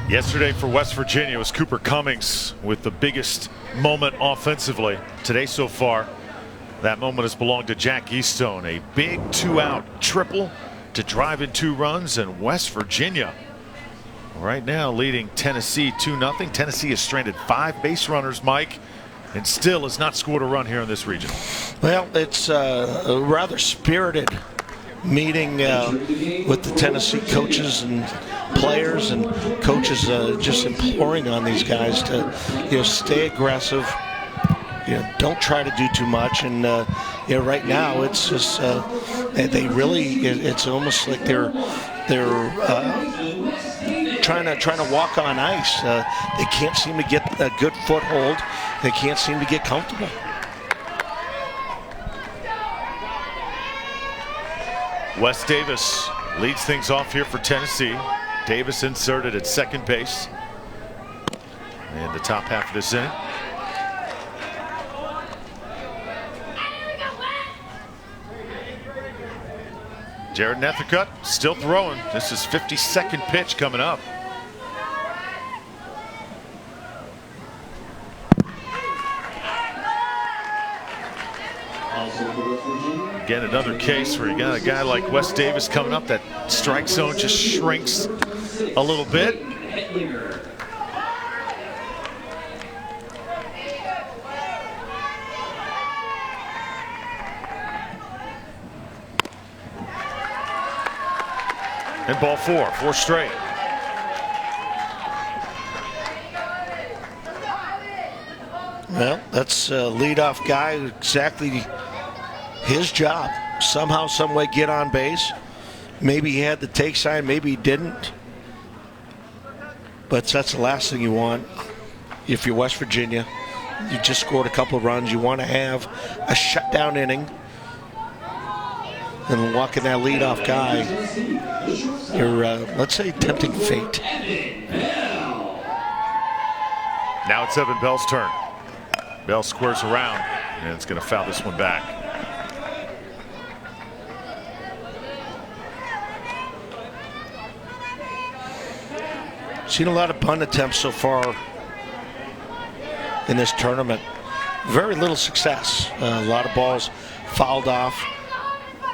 Yesterday for West Virginia was Cooper Cummings with the biggest moment offensively. Today so far, that moment has belonged to Jack Eastone. A big 2-out triple to drive in 2 runs, and West Virginia right now leading Tennessee 2-0. Tennessee has stranded 5 base runners, Mike, and still has not scored a run here in this region. Well, it's a rather spirited meeting with the Tennessee coaches and players, and coaches just imploring on these guys to stay aggressive, don't try to do too much, and right now it's just they really, it's almost like they're trying to walk on ice. They can't seem to get a good foothold. They can't seem to get comfortable. Wes Davis leads things off here for Tennessee. Davis inserted at second base in the top half of this inning. Jared Nethercutt still throwing. This is 52nd pitch coming up. Again, another case where you got a guy like Wes Davis coming up, that strike zone just shrinks a little bit. And ball 4 straight. Well, that's a leadoff guy, exactly his job. Somehow, some way get on base. Maybe he had the take sign, maybe he didn't. But that's the last thing you want if you're West Virginia. You just scored a couple of runs. You want to have a shutdown inning. And walking that leadoff guy, you're, let's say, tempting fate. Now it's Evan Bell's turn. Bell squares around, and it's going to foul this one back. Seen a lot of bunt attempts so far in this tournament. Very little success. A lot of balls fouled off.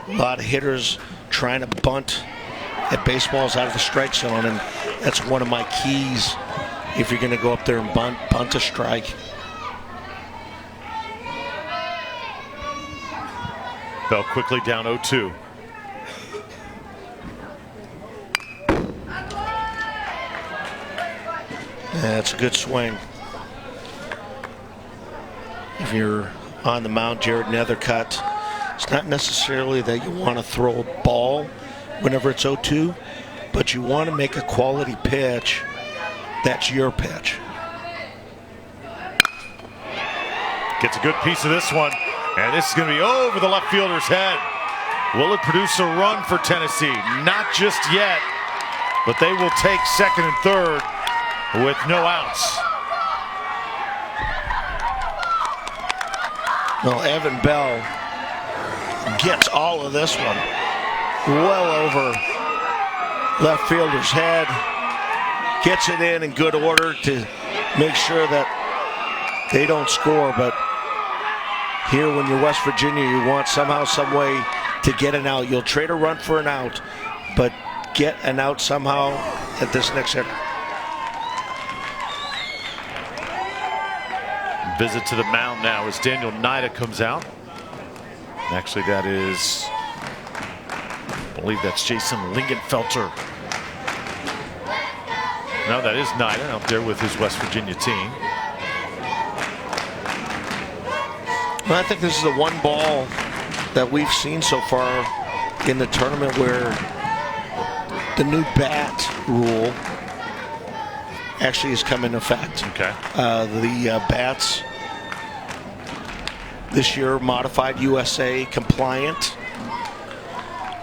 A lot of hitters trying to bunt at baseballs out of the strike zone, and that's one of my keys if you're going to go up there and bunt a strike. Bell quickly down 0-2. That's a good swing. If you're on the mound, Jared Nethercutt, it's not necessarily that you want to throw a ball whenever it's 0-2, but you want to make a quality pitch. That's your pitch. Gets a good piece of this one, and this is going to be over the left fielder's head. Will it produce a run for Tennessee? Not just yet, but they will take second and third with no outs. Well, Evan Bell gets all of this one well over left fielder's head, gets it in good order to make sure that they don't score. But here, when you're West Virginia, you want somehow, some way to get an out. You'll trade a run for an out, but get an out somehow at this next hit. Visit to the mound now as Daniel Nida comes out. Actually, that is, I believe that's Jason Lingenfelter. No, that is Nida out there with his West Virginia team. Well, I think this is the one ball that we've seen so far in the tournament where the new bat rule actually has come into effect. Okay. The bats this year modified USA compliant,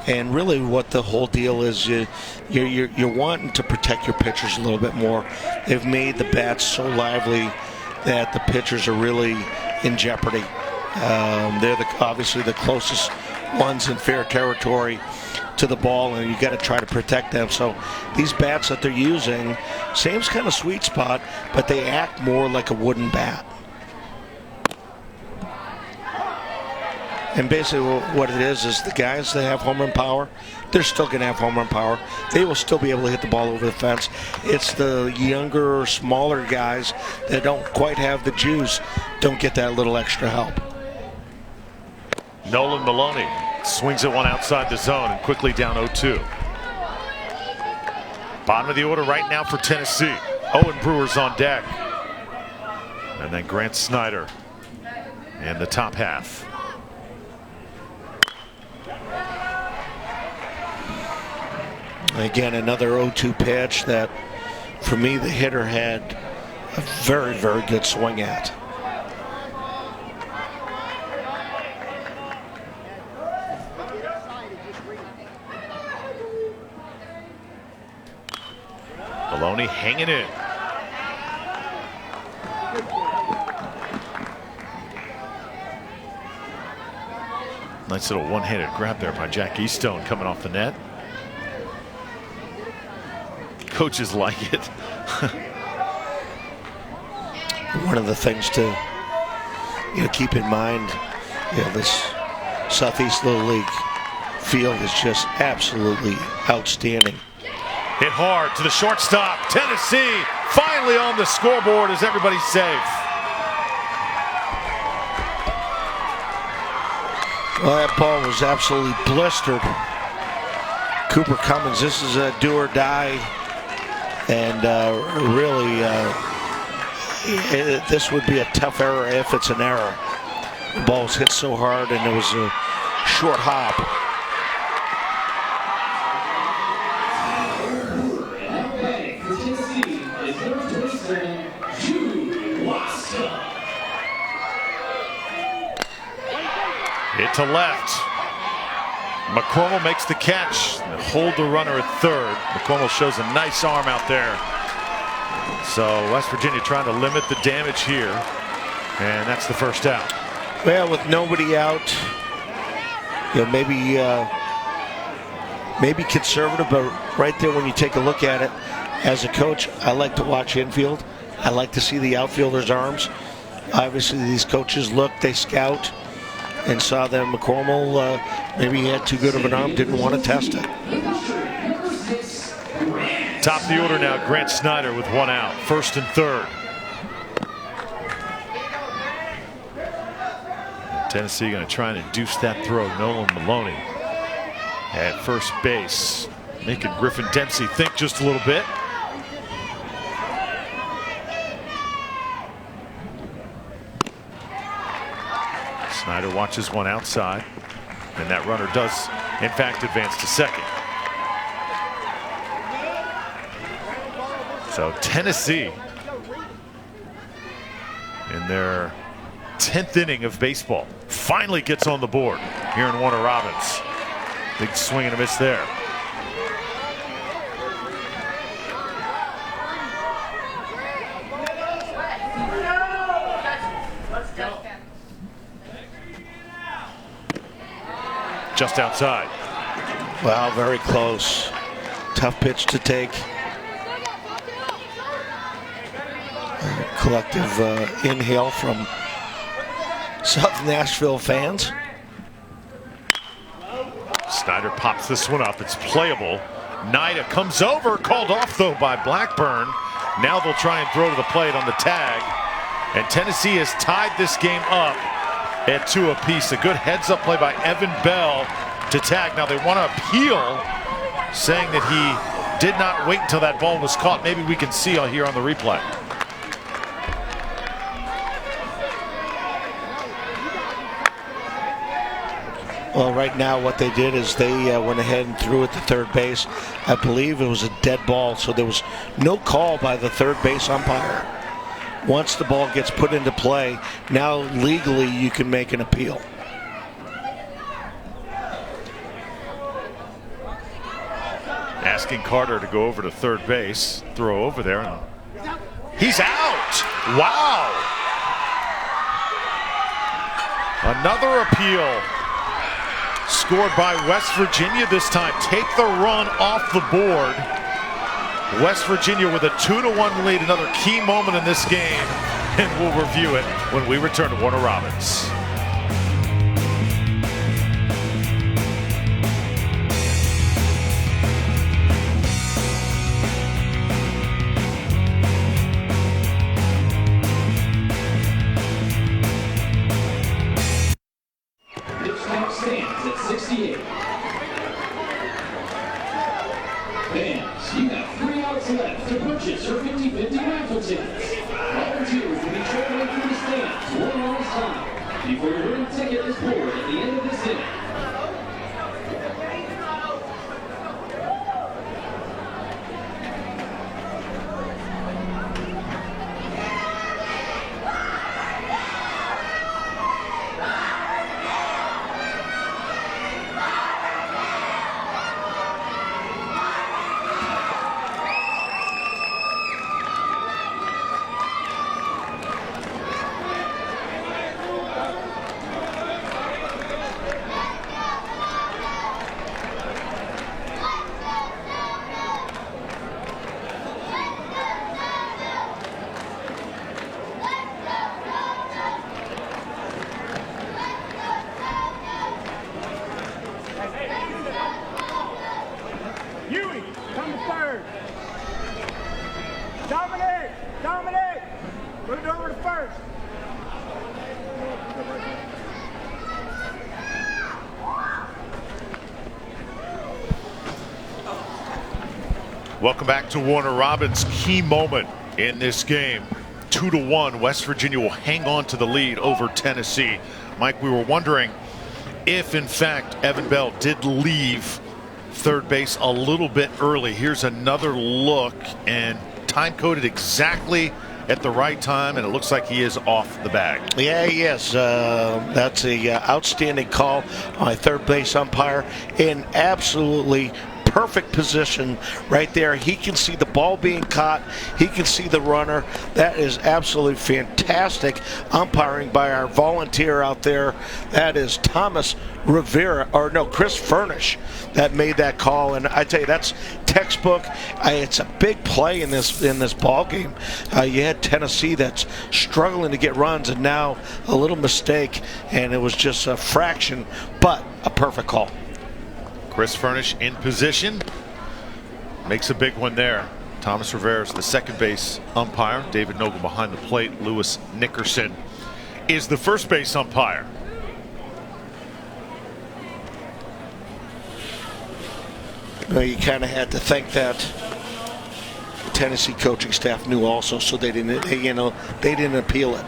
and really what the whole deal is, you're wanting to protect your pitchers a little bit more. They've made the bats so lively that the pitchers are really in jeopardy. They're obviously the closest ones in fair territory to the ball, and you got to try to protect them. So these bats that they're using, same kind of sweet spot, but they act more like a wooden bat. And basically what it is the guys that have home run power, they're still going to have home run power. They will still be able to hit the ball over the fence. It's the younger, smaller guys that don't quite have the juice, don't get that little extra help. Nolan Maloney swings at one outside the zone and quickly down 0-2. Bottom of the order right now for Tennessee. Owen Brewer's on deck. And then Grant Snyder in the top half. Again, another 0-2 pitch that, for me, the hitter had a very, very good swing at. Maloney hanging in. Nice little one-handed grab there by Jack Eastone coming off the net. Coaches like it. One of the things to keep in mind, this Southeast Little League field is just absolutely outstanding. Hit hard to the shortstop. Tennessee finally on the scoreboard as everybody's safe. Well, that ball was absolutely blistered. Cooper Cummins, this is a do or die, and really this would be a tough error if it's an error. The ball was hit so hard and it was a short hop. Hit to left. McCormill makes the catch. Hold the runner at third. McCormill shows a nice arm out there. So West Virginia trying to limit the damage here. And that's the first out. Well, with nobody out, you know, maybe conservative, but right there when you take a look at it, as a coach, I like to watch infield. I like to see the outfielders' arms. Obviously, these coaches look, they scout, and saw that McCormill, maybe he had too good of an arm, didn't want to test it. Top of the order now, Grant Snyder with one out, first and third. Tennessee going to try and induce that throw. Nolan Maloney at first base, making Griffin Dempsey think just a little bit. Snyder watches one outside, and that runner does, in fact, advance to second. So Tennessee, in their 10th inning of baseball, finally gets on the board here in Warner Robins. Big swing and a miss there. Just outside. Wow, very close. Tough pitch to take. Collective inhale from South Nashville fans. Snyder pops this one up. It's playable. Nida comes over, called off though by Blackburn. Now they'll try and throw to the plate on the tag. And Tennessee has tied this game up at 2 apiece. A good heads-up play by Evan Bell to tag. Now they want to appeal, saying that he did not wait until that ball was caught. Maybe we can see here on the replay. Well, right now what they did is they went ahead and threw it to third base. I believe it was a dead ball, so there was no call by the third base umpire. Once the ball gets put into play, now legally you can make an appeal. Asking Carter to go over to third base, throw over there, and he's out. Wow. Another appeal scored by West Virginia this time. Take the run off the board. West Virginia with a 2-1 lead, another key moment in this game, and we'll review it when we return to Warner Robins. Pitch count stands at 68. Fans, you have 3 outs left to purchase your 50-50 raffle tickets. Volunteers will be traveling through the stands one last time before your winning ticket is poured at the end of this inning. Dominic! Move it over to first. Welcome back to Warner Robins. Key moment in this game. 2-1. West Virginia will hang on to the lead over Tennessee. Mike, we were wondering if, in fact, Evan Bell did leave third base a little bit early. Here's another look, and time-coded exactly at the right time, and it looks like he is off the bag. Yeah, he is. That's a outstanding call on a third base umpire in absolutely perfect position right there. He can see the ball being caught. He can see the runner. That is absolutely fantastic umpiring by our volunteer out there. That is Thomas Rivera, or no, Chris Furnish, that made that call. And I tell you, that's textbook. It's a big play in this ball game. You had Tennessee that's struggling to get runs, and now a little mistake, and it was just a fraction, but a perfect call. Chris Furnish in position. Makes a big one there. Thomas Rivera's the second base umpire. David Noble behind the plate. Lewis Nickerson is the first base umpire. Well, you kind of had to think that the Tennessee coaching staff knew also, so they didn't appeal it.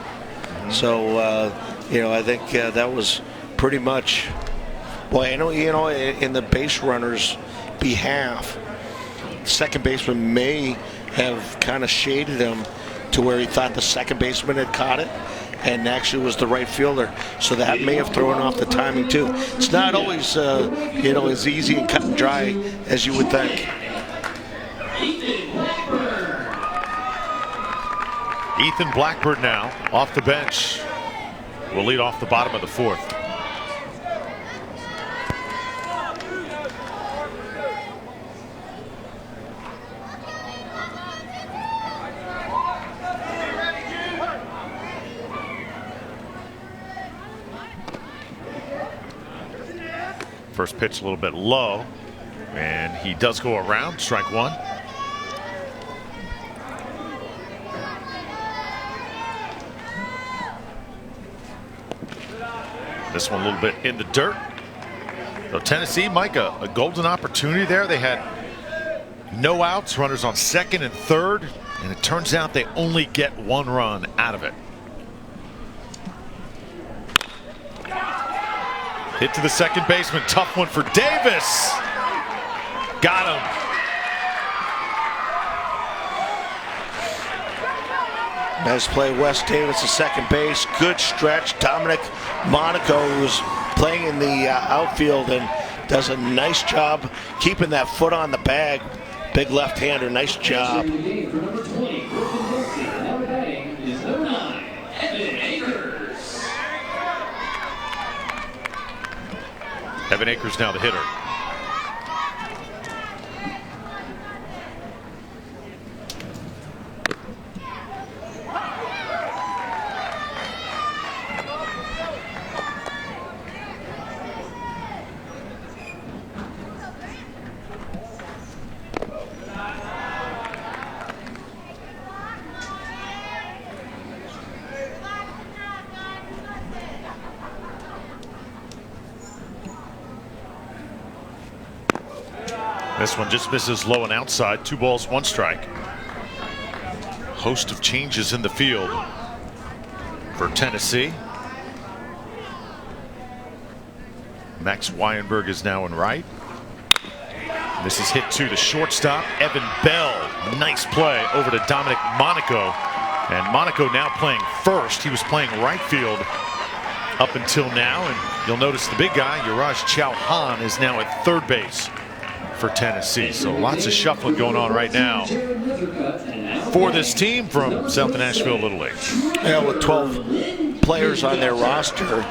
So I think that was pretty much. Boy, in the base runner's behalf, second baseman may have kind of shaded him to where he thought the second baseman had caught it, and actually was the right fielder. So that may have thrown off the timing too. It's not always, as easy and cut and dry as you would think. Ethan Blackburn now off the bench will lead off the bottom of the fourth. First pitch a little bit low, and he does go around. Strike one. This one a little bit in the dirt. So Tennessee, Mike, a golden opportunity there. They had no outs, runners on second and third, and it turns out they only get one run out of it. Hit to the second baseman. Tough one for Davis. Got him. Nice play, Wes Davis at second base. Good stretch. Dominic Monaco, who's playing in the outfield, and does a nice job keeping that foot on the bag. Big left-hander. Nice job. Evan Akers now the hitter. This one just misses low and outside. 2 balls, 1 strike. Host of changes in the field for Tennessee. Max Weinberg is now in right. This is hit to the shortstop, Evan Bell. Nice play over to Dominic Monaco. And Monaco now playing first. He was playing right field up until now. And you'll notice the big guy, Uraj Chauhan, is now at third base for Tennessee. So lots of shuffling going on right now for this team from South Nashville Little League. Yeah, with 12 players on their roster,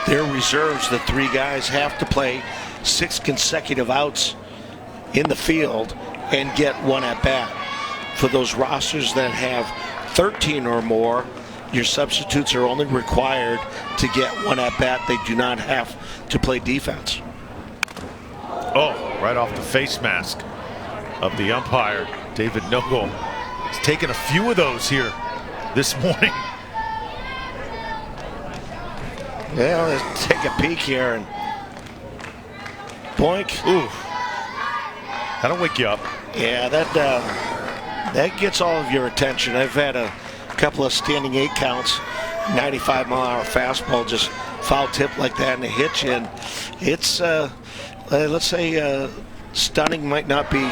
their reserves, the 3 guys, have to play 6 consecutive outs in the field and get 1 at bat. For those rosters that have 13 or more, your substitutes are only required to get 1 at bat. They do not have to play defense. Oh, right off the face mask of the umpire, David Noble. He's taken a few of those here this morning. Yeah, let's take a peek here and boink. Ooh, that'll wake you up. Yeah, that gets all of your attention. I've had a couple of standing 8 counts, 95-mile-an-hour fastball just foul tip like that, and it hits you. And it's, let's say, stunning might not be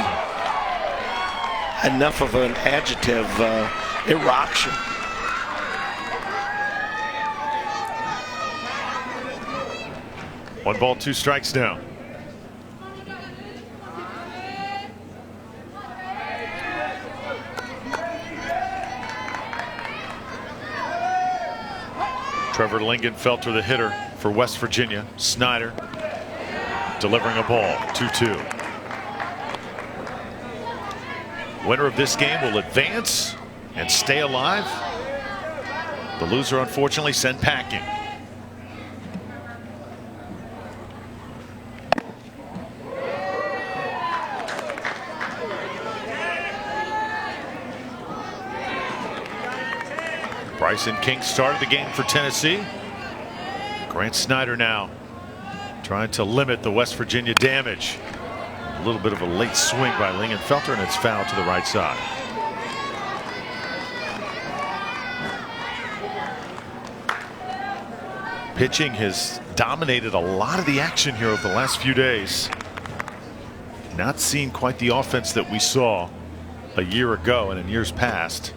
enough of an adjective. It rocks you. One ball, 2 strikes now. Trevor Lingenfelter, the hitter for West Virginia. Snyder delivering a ball, 2-2. Winner of this game will advance and stay alive. The loser, unfortunately, sent packing. Bryson King started the game for Tennessee. Grant Snyder now trying to limit the West Virginia damage. A little bit of a late swing by Lingenfelter, and it's fouled to the right side. Pitching has dominated a lot of the action here over the last few days. Not seen quite the offense that we saw a year ago and in years past.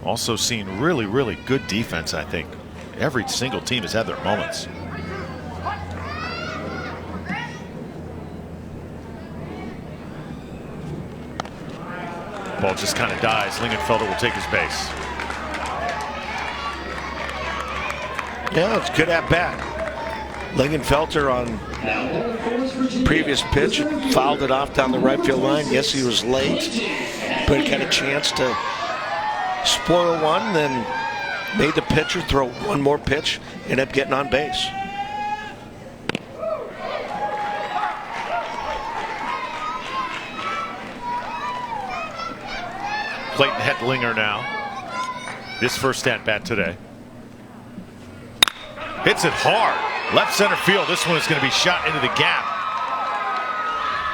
Also seen really, really good defense, I think. Every single team has had their moments. Ball just kind of dies. Lingenfelter will take his base. Yeah, it's good at bat. Lingenfelter on previous pitch fouled it off down the right field line. Yes, he was late, but he got a chance to spoil one, then made the pitcher throw one more pitch, ended up getting on base. Clayton Hetlinger now. His first at bat today. Hits it hard. Left center field. This one is going to be shot into the gap.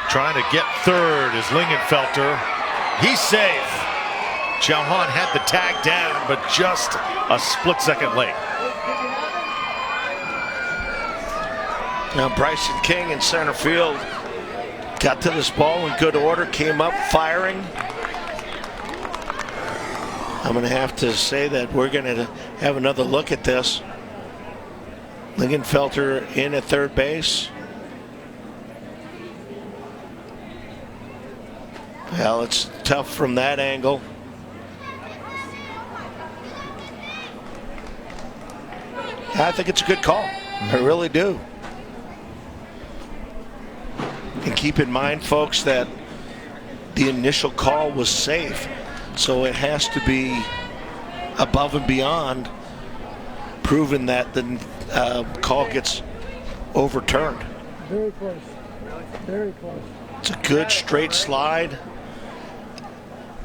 Trying to get third is Lingenfelter. He's safe. Chauhan had the tag down, but just a split second late. Now Bryson King in center field got to this ball in good order, came up firing. I'm going to have to say that we're going to have another look at this. Lingenfelter in at third base. Well, it's tough from that angle. I think it's a good call. I really do. And keep in mind, folks, that the initial call was safe. So it has to be above and beyond proven that the call gets overturned. Very close. Very close. It's a good straight slide.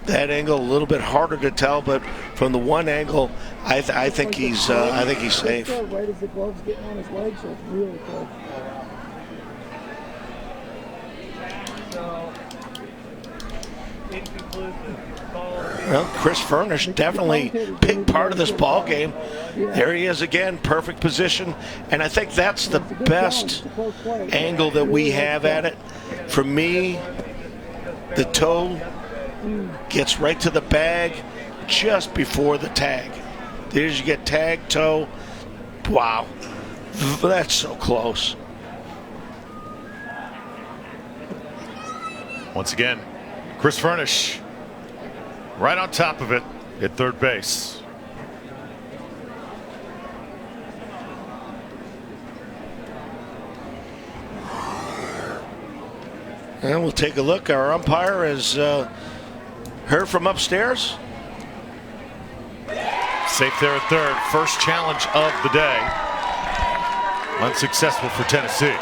That angle a little bit harder to tell, but from the one angle, I think he's safe. Right as the glove's getting on his leg, so it's really close. Well, Chris Furnish definitely big part of this ball game. There he is again, perfect position, and I think that's the best angle that we have at it. For me, the toe gets right to the bag just before the tag. There's you get tag, toe. Wow, that's so close. Once again, Chris Furnish right on top of it at third base. And we'll take a look. Our umpire has heard from upstairs. Safe there at third. First challenge of the day. Unsuccessful for Tennessee.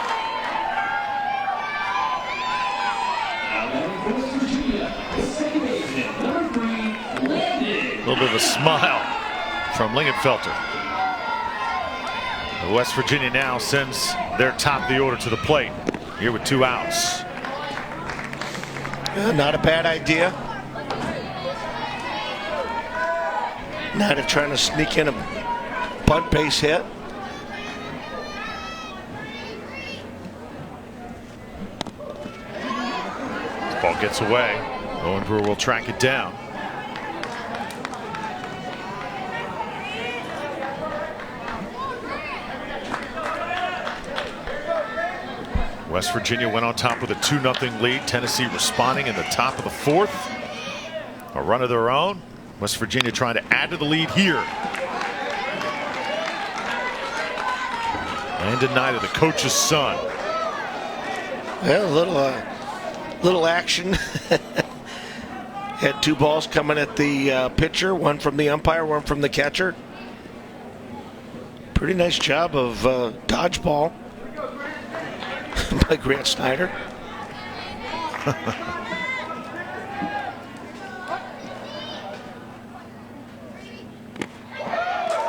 A little bit of a smile from Lingenfelter. West Virginia now sends their top of the order to the plate here with 2 outs. Not a bad idea. Snyder trying to sneak in a bunt base hit. Ball gets away. Owen Brewer will track it down. West Virginia went on top with a 2-0 lead. Tennessee responding in the top of the fourth. A run of their own. West Virginia trying to add to the lead here. And denied to the coach's son. Yeah, a little action. Had two balls coming at the pitcher, one from the umpire, one from the catcher. Pretty nice job of dodgeball by Grant Snyder.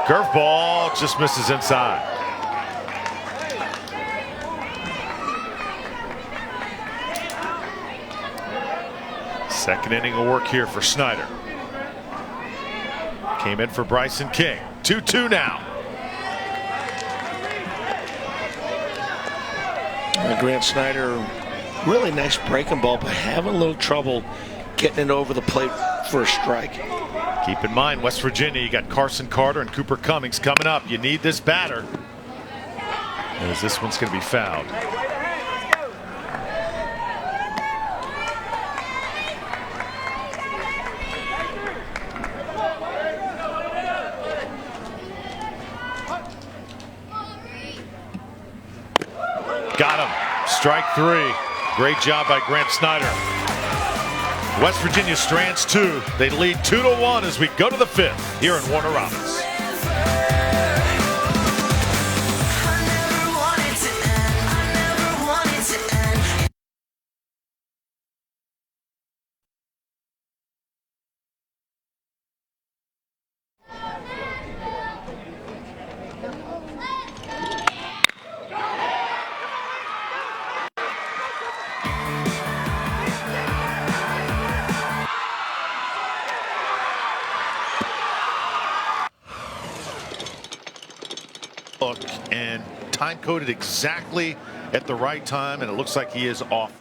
Curveball just misses inside. Second inning of work here for Snyder. Came in for Bryson King. 2-2 now. Grant Snyder, really nice breaking ball, but having a little trouble getting it over the plate for a strike. Keep in mind, West Virginia, you got Carson Carter and Cooper Cummings coming up. You need this batter, as this one's going to be fouled. Got him. Strike three. Great job by Grant Snyder. West Virginia strands two. They lead 2-1 as we go to the fifth here in Warner Robins. Look, and time coded exactly at the right time, and it looks like he is off.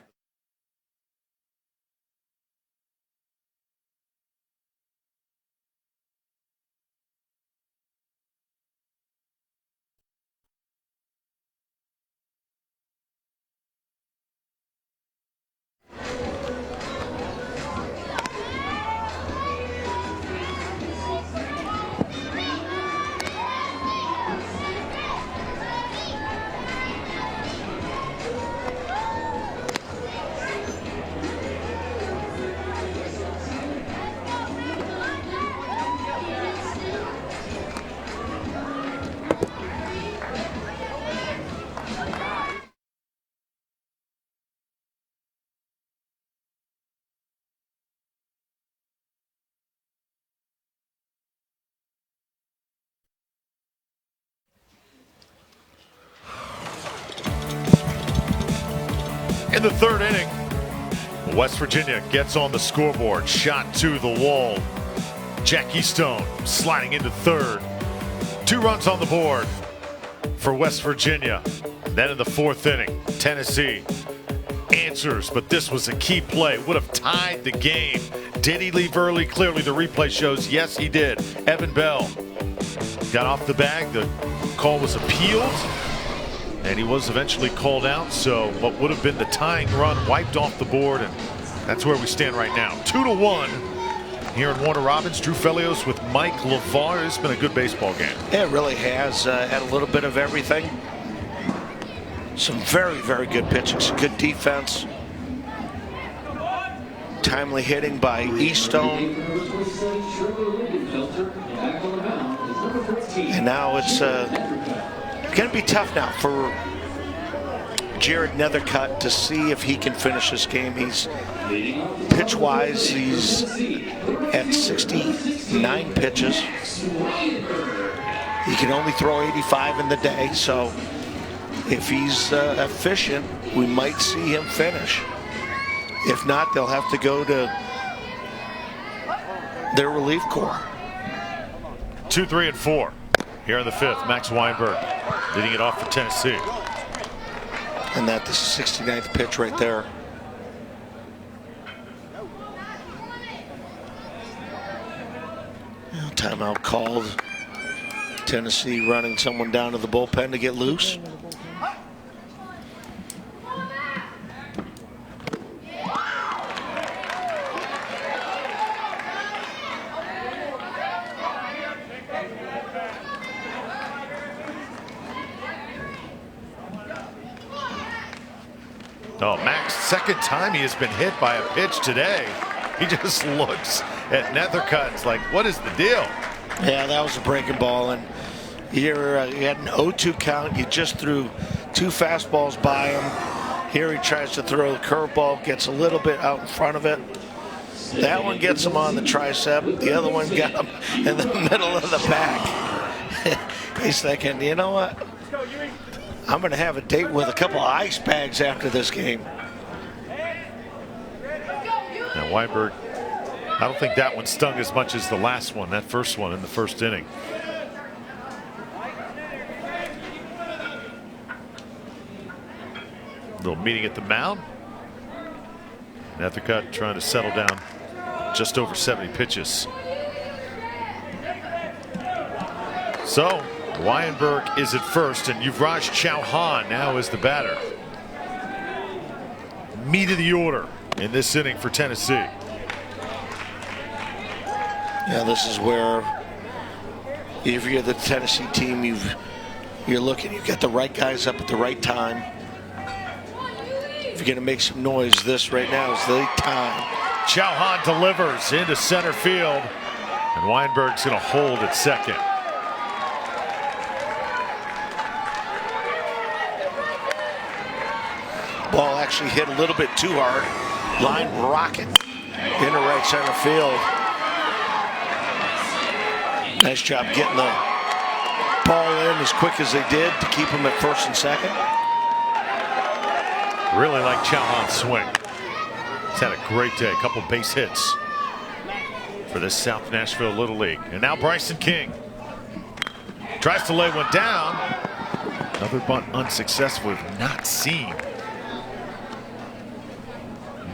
In the third inning, West Virginia gets on the scoreboard. Shot to the wall. Jackie Stone sliding into third. 2 runs on the board for West Virginia. Then in the fourth inning, Tennessee answers, but this was a key play. Would have tied the game. Did he leave early? Clearly the replay shows yes, he did. Evan Bell got off the bag. The call was appealed, and he was eventually called out. So what would have been the tying run wiped off the board, and that's where we stand right now. 2-1 here in Warner Robins. Drew Felios with Mike LeVar. It's been a good baseball game. Yeah, it really has. Had a little bit of everything. Some very, very good pitching, some good defense. Timely hitting by Eastone. And now it's going to be tough now for Jared Nethercutt to see if he can finish this game. He's pitch-wise, he's at 69 pitches. He can only throw 85 in the day, so if he's efficient, we might see him finish. If not, they'll have to go to their relief corps. 2, 3, and 4 here in the 5th. Max Weinberg leading it off for Tennessee. And that is the 69th pitch right there. Timeout called. Tennessee running someone down to the bullpen to get loose. Oh, Max, second time he has been hit by a pitch today. He just looks at Nethercutt. It's like, what is the deal? Yeah, that was a breaking ball, and you had an 0-2 count. You just threw 2 fastballs by him. Here he tries to throw the curveball, gets a little bit out in front of it. That one gets him on the tricep. The other one got him in the middle of the back. He's thinking, you know what? I'm going to have a date with a couple of ice bags after this game. Now Weinberg, I don't think that one stung as much as the last one, that first one in the first inning. Little meeting at the mound. Nethercutt trying to settle down just over 70 pitches. So Weinberg is at first, and Yuvraj Chauhan now is the batter. Meat of the order in this inning for Tennessee. Yeah, this is where, if you're the Tennessee team, you're looking, you've got the right guys up at the right time. If you're going to make some noise, this right now is the time. Chauhan delivers into center field, and Weinberg's going to hold at second. Ball actually hit a little bit too hard. Line rocket into right center field. Nice job getting the ball in as quick as they did to keep him at first and second. Really like Chauhan's swing. He's had a great day. A couple base hits for this South Nashville Little League. And now Bryson King tries to lay one down. Another bunt unsuccessful. We've not seen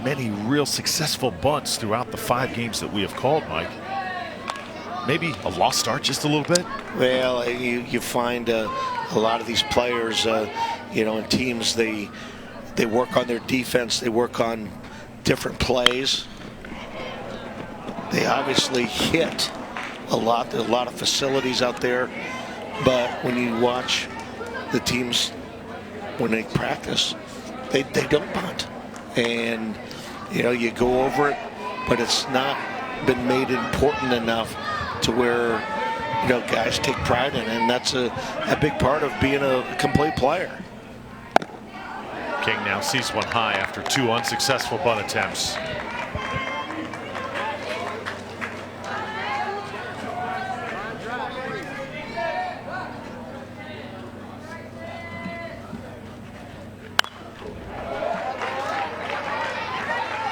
many real successful bunts throughout the 5 games that we have called, Mike. Maybe a lost start just a little bit? Well, you find a lot of these players, in teams, they work on their defense. They work on different plays. They obviously hit a lot. There are a lot of facilities out there. But when you watch the teams, when they practice, they don't bunt. And, you go over it, but it's not been made important enough to where, guys take pride in it. And that's a big part of being a complete player. King now sees one high after 2 unsuccessful bunt attempts.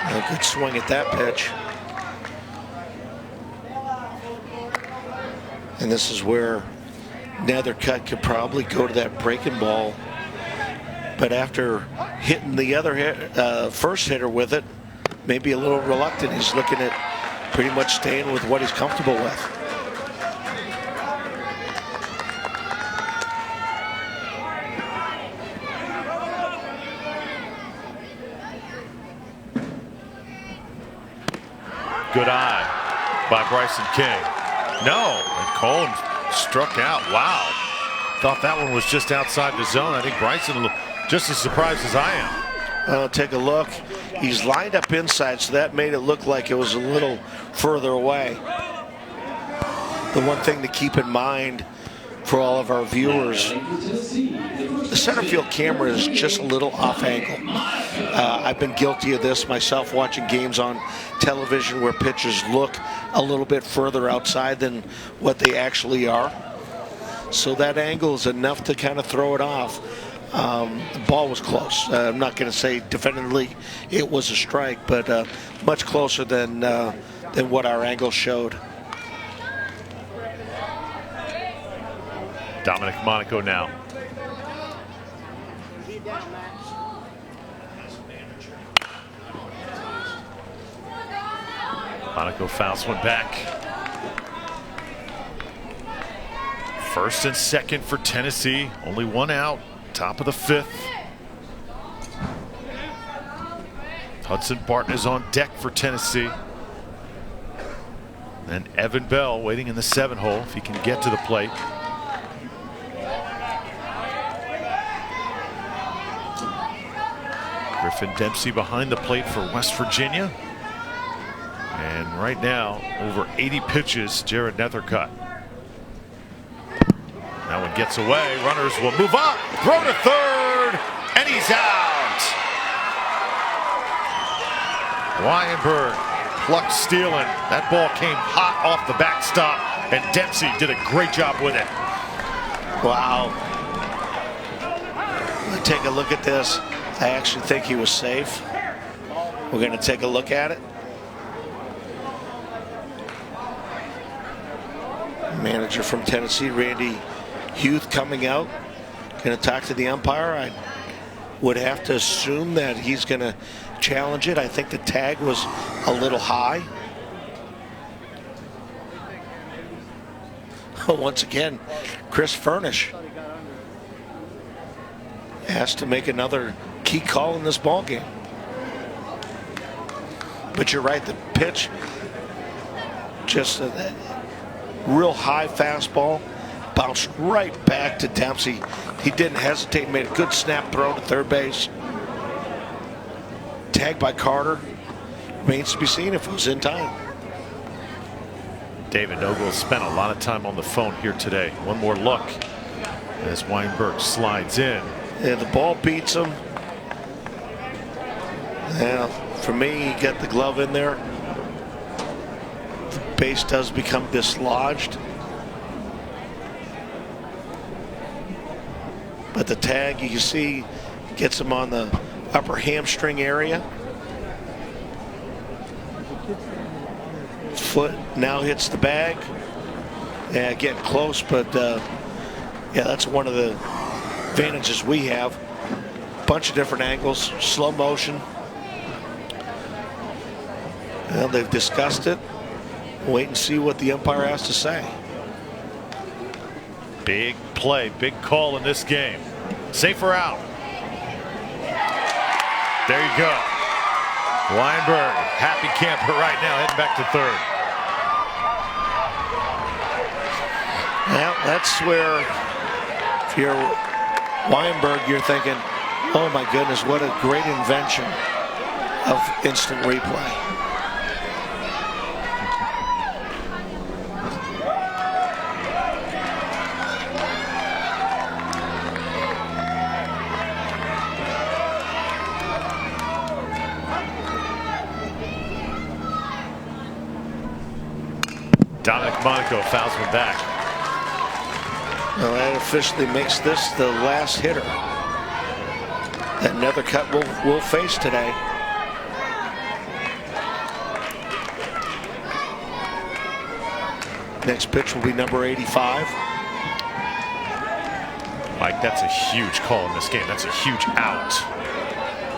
A good swing at that pitch. And this is where Nethercutt could probably go to that breaking ball. But after hitting the other first hitter with it, maybe a little reluctant. He's looking at pretty much staying with what he's comfortable with. Good eye by Bryson King. No, and Cone struck out. Wow. Thought that one was just outside the zone. I think Bryson looked just as surprised as I am. Take a look. He's lined up inside, so that made it look like it was a little further away. The one thing to keep in mind for all of our viewers, the center field camera is just a little off angle. I've been guilty of this myself, watching games on television where pitchers look a little bit further outside than what they actually are. So that angle is enough to kind of throw it off. The ball was close. I'm not going to say definitively it was a strike, but much closer than what our angle showed. Dominic Monaco now. Monaco fouls one back. First and second for Tennessee. Only one out. Top of the 5th. Hudson Barton is on deck for Tennessee. And Evan Bell waiting in the 7 hole if he can get to the plate. Griffin Dempsey behind the plate for West Virginia. And right now, over 80 pitches, Jared Nethercutt. That one gets away. Runners will move up. Throw to third. And he's out. Weinberg plucked stealing. That ball came hot off the backstop. And Dempsey did a great job with it. Wow. Take a look at this. I actually think he was safe. We're going to take a look at it. Manager from Tennessee, Randy Huth, coming out. Going to talk to the umpire. I would have to assume that he's going to challenge it. I think the tag was a little high. Once again, Chris Furnish has to make another key call in this ball game. But you're right, the pitch, just a real high fastball, bounced right back to Dempsey. He didn't hesitate, made a good snap throw to third base. Tagged by Carter. Remains to be seen if it was in time. David Noble spent a lot of time on the phone here today. One more look as Weinberg slides in. And the ball beats him. Now, for me, you get the glove in there. The base does become dislodged. But the tag, you can see, gets him on the upper hamstring area. Foot now hits the bag. Yeah, getting close, but yeah, that's one of the advantages we have. Bunch of different angles, slow motion. Well, they've discussed it. Wait and see what the umpire has to say. Big play, big call in this game. Safe or out. There you go. Weinberg, happy camper right now, heading back to third. Well, that's where, if you're Weinberg, you're thinking, oh my goodness, what a great invention of instant replay. Dominic Monaco fouls one back. Well, that officially makes this the last hitter that Nethercutt will face today. Next pitch will be number 85. Mike, that's a huge call in this game. That's a huge out.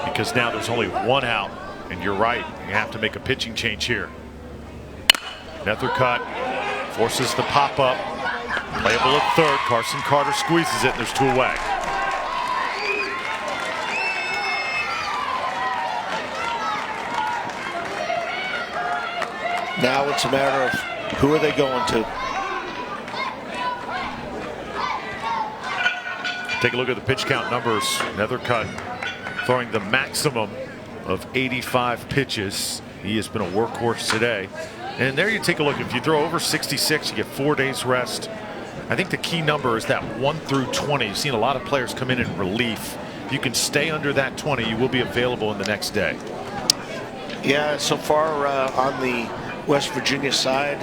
Because now there's only one out. And you're right, you have to make a pitching change here. Nethercutt forces the pop up. Playable at third. Carson Carter squeezes it, and there's 2 away. Now it's a matter of who are they going to. Take a look at the pitch count numbers. Nethercutt throwing the maximum of 85 pitches. He has been a workhorse today. And there you take a look. If you throw over 66, you get 4 days rest. I think the key number is that 1 through 20. You've seen a lot of players come in relief. If you can stay under that 20, you will be available in the next day. Yeah, so far on the West Virginia side,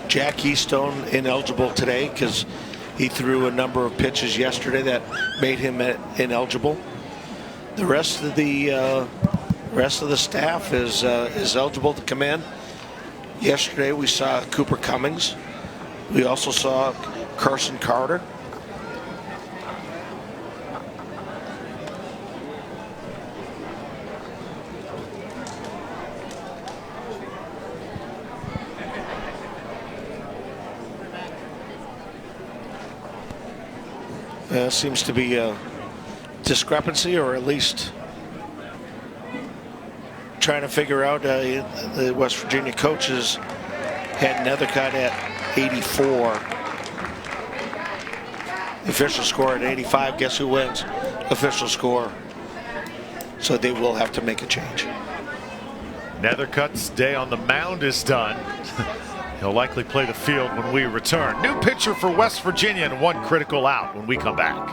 Jack Keystone ineligible today because he threw a number of pitches yesterday that made him ineligible. The rest of the staff is eligible to come in. Yesterday we saw Cooper Cummings We also saw Carson Carter. Seems to be a discrepancy, or at least trying to figure out. The West Virginia coaches had Nethercutt at 84. Official score at 85. Guess who wins? Official score. So they will have to make a change. Nethercutt's day on the mound is done. He'll likely play the field when we return. New pitcher for West Virginia and one critical out when we come back.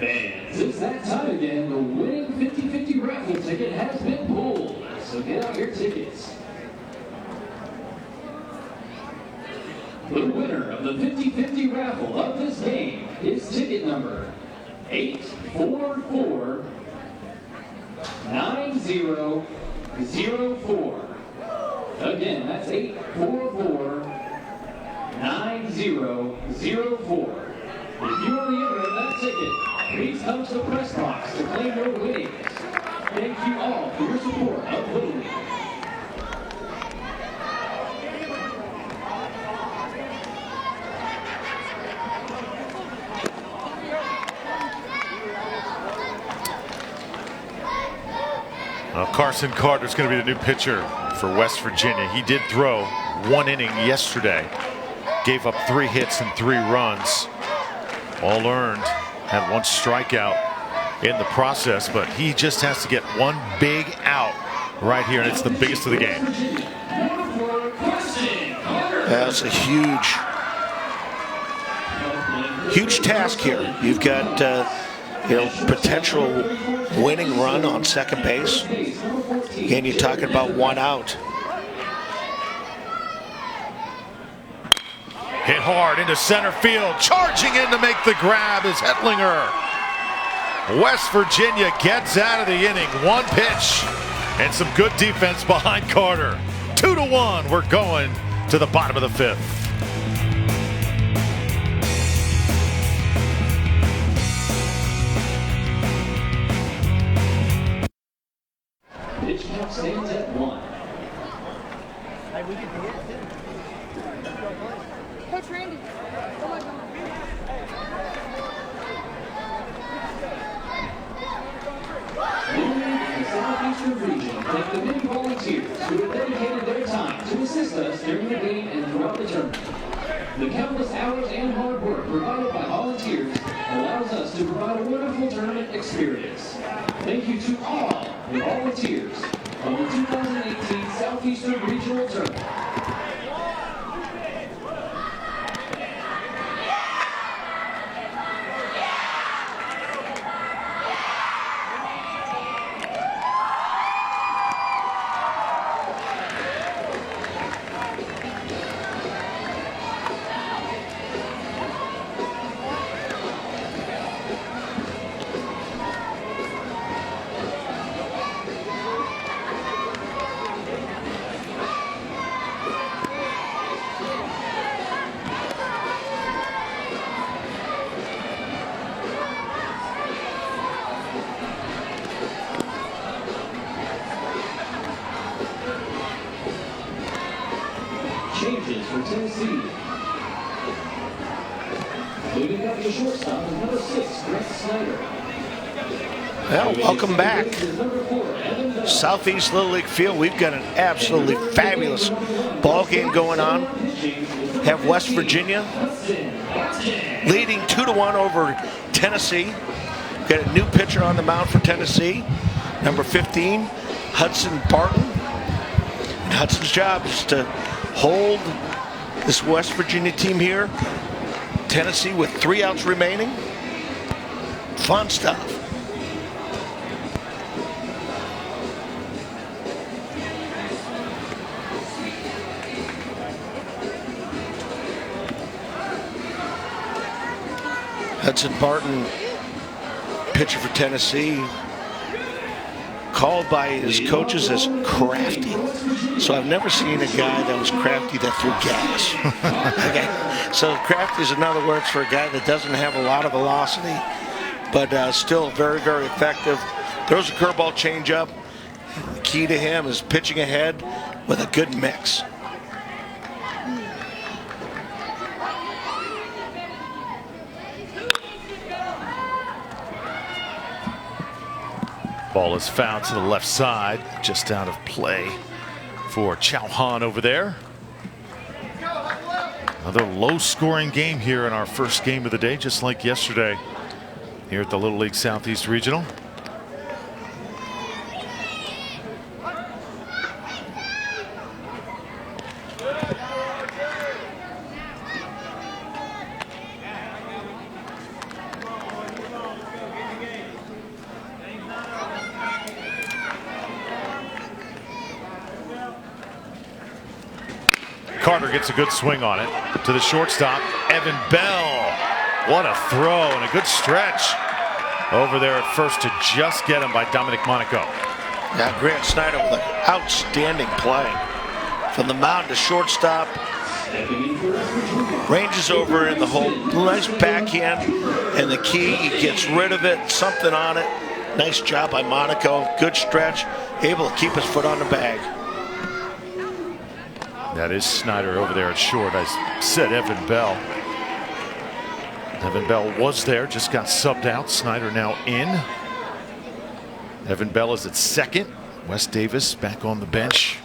Fans, it's that time again. The winning 50-50 raffle ticket has been pulled. So get out your tickets. The winner of the 50-50 raffle of this game is ticket number 844-9004. Again, that's 844-9004. If you are the owner of that ticket, please come to the press box to claim your winnings. Thank you all for your support of Little League. Carson Carter's going to be the new pitcher for West Virginia. He did throw one inning yesterday. Gave up 3 hits and 3 runs. All earned. Had 1 strikeout in the process, but he just has to get 1 big out right here, and it's the biggest of the game. That's a huge task here. You've got potential winning run on second base, and you're talking about 1 out. Hit hard into center field. Charging in to make the grab is Hetlinger. West Virginia gets out of the inning. 1 pitch and some good defense behind Carter. 2-1. We're going to the bottom of the 5th. Pitch count stands at 1. Coach Randy. Oh my God. Little League in the Southeastern region thank the many volunteers who have dedicated their time to assist us during the game and throughout the tournament. The countless hours and hard work provided by volunteers allows us to provide a wonderful tournament experience. Thank you to all the volunteers of the 2018 Southeastern Regional Tournament. Changes for Tennessee. Moving up to shortstop is number 6, Brett Snyder. Well, welcome back. Southeast Little League Field. We've got an absolutely fabulous ball game going on. Have West Virginia leading 2-1 over Tennessee. Got a new pitcher on the mound for Tennessee, number 15, Hudson Barton. And Hudson's job is to hold this West Virginia team here. Tennessee with 3 outs remaining. Fun stuff. Hudson Barton, pitcher for Tennessee, called by his coaches as crafty. So I've never seen a guy that was crafty that threw gas. Okay, so crafty is another word for a guy that doesn't have a lot of velocity, but still very, very effective. Throws a curveball changeup. The key to him is pitching ahead with a good mix. Ball is fouled to the left side, just out of play for Chauhan over there. Another low-scoring game here in our first game of the day, just like yesterday here at the Little League Southeast Regional. Carter gets a good swing on it to the shortstop, Evan Bell. What a throw and a good stretch over there at first to just get him by Dominic Monaco. Now Grant Snyder with an outstanding play from the mound to shortstop. Ranges over in the hole, nice backhand, and the key, he gets rid of it, something on it. Nice job by Monaco, good stretch, able to keep his foot on the bag. That is Snyder over there at short. I said Evan Bell. Evan Bell was there, just got subbed out. Snyder now in. Evan Bell is at second. Wes Davis back on the bench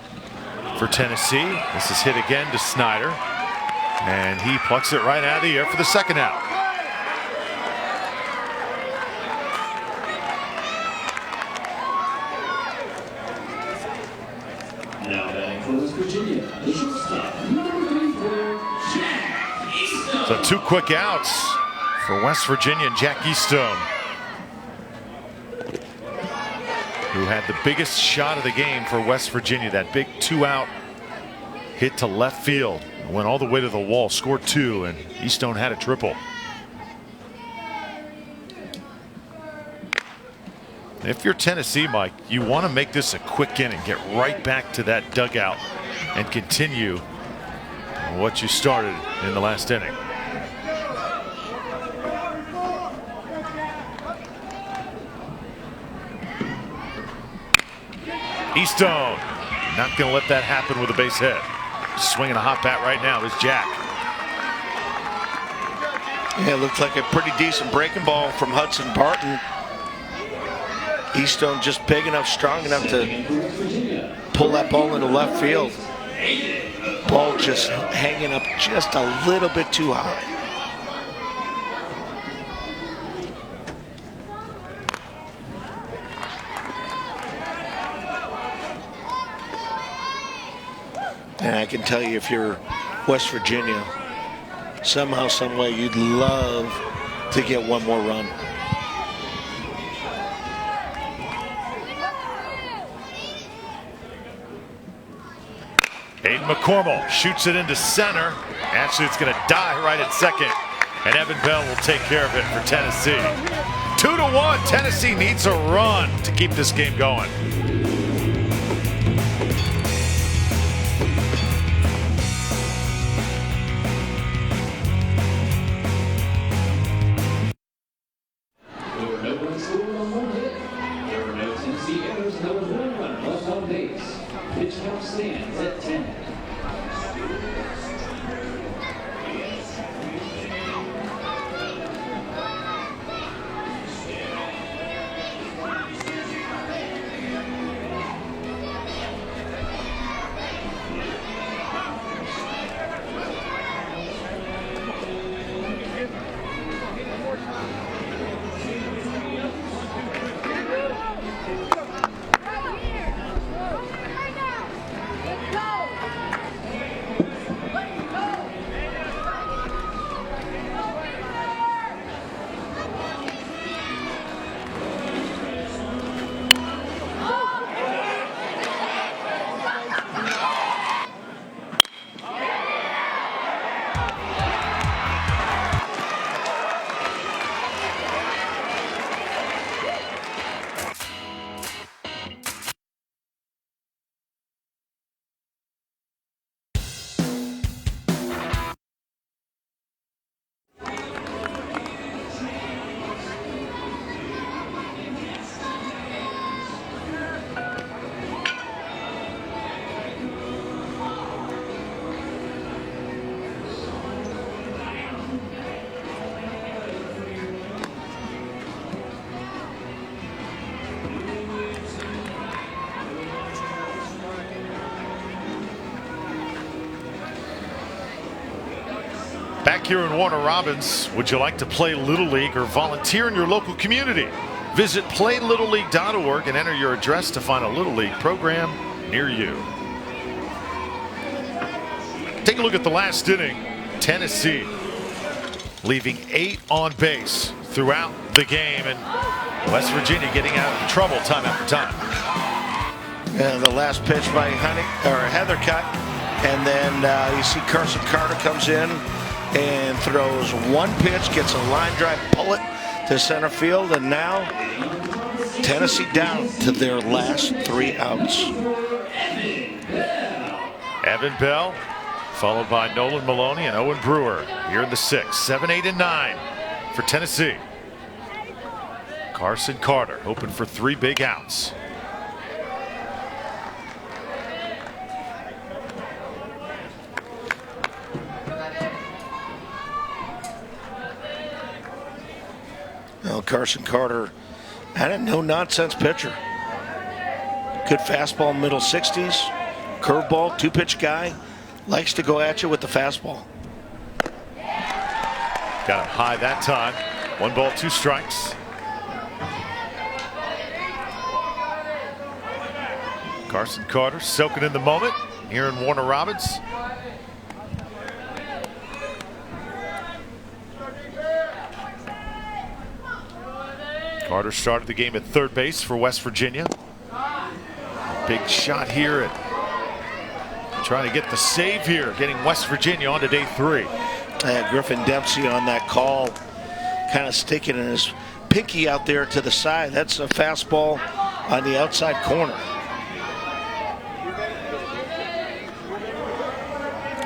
for Tennessee. This is hit again to Snyder, and he plucks it right out of the air for the second out. Now batting for West Virginia, the shortstop, number 34, Jack Easton. So 2 quick outs for West Virginia and Jack Eastone, who had the biggest shot of the game for West Virginia. That big 2-out hit to left field, went all the way to the wall, scored 2, and Eastone had a triple. If you're Tennessee, Mike, you want to make this a quick inning, get right back to that dugout and continue what you started in the last inning. Eastone not going to let that happen with a base hit. Swinging a hot bat right now is Jack. Yeah, it looked like a pretty decent breaking ball from Hudson Barton. Eastone just big enough, strong enough to pull that ball into left field. Ball just hanging up just a little bit too high. And I can tell you, if you're West Virginia, somehow, some way, you'd love to get one more run. Aiden McCormick shoots it into center. Actually, it's going to die right at second, and Evan Bell will take care of it for Tennessee. 2-1. Tennessee needs a run to keep this game going. There were no runs scored on one hit. There were no Tennessee errors, and there was 1 run left on base. Pitch count stands at 10. Back here in Warner Robins, would you like to play Little League or volunteer in your local community? Visit playlittleleague.org and enter your address to find a Little League program near you. Take a look at the last inning. Tennessee leaving 8 on base throughout the game, and West Virginia getting out of trouble time after time. And the last pitch by Heathercutt, and then you see Carson Carter comes in and throws one pitch, gets a line drive bullet to center field, and now Tennessee down to their last 3 outs. Evan Bell, followed by Nolan Maloney and Owen Brewer here in the 6th. 7, 8, and 9 for Tennessee. Carson Carter hoping for 3 big outs. Well, Carson Carter had a no-nonsense pitcher. Good fastball, middle 60s, curveball, 2-pitch guy. Likes to go at you with the fastball. Got him high that time. 1 ball, 2 strikes. Carson Carter soaking in the moment here in Warner Robins. Carter started the game at third base for West Virginia. Big shot here at trying to get the save here, getting West Virginia on to day 3. Griffin Dempsey on that call, kind of sticking his pinky out there to the side. That's a fastball on the outside corner.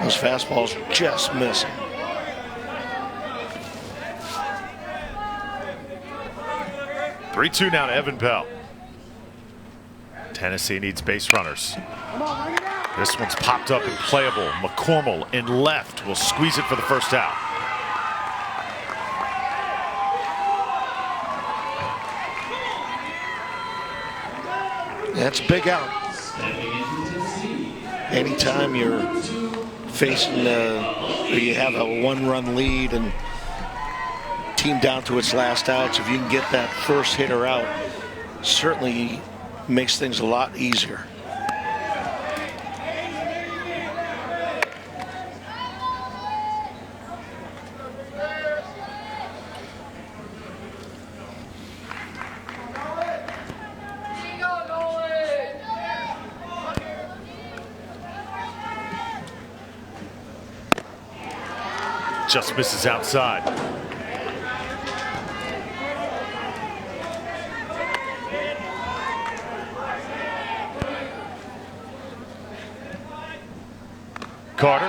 Those fastballs just missing. Three-2 now to Evan Bell. Tennessee needs base runners. This one's popped up and playable. McCormill in left will squeeze it for the first out. That's a big out. Anytime you're facing or you have a 1-run lead and team down to its last outs, if you can get that first hitter out, certainly makes things a lot easier. Just misses outside. Carter,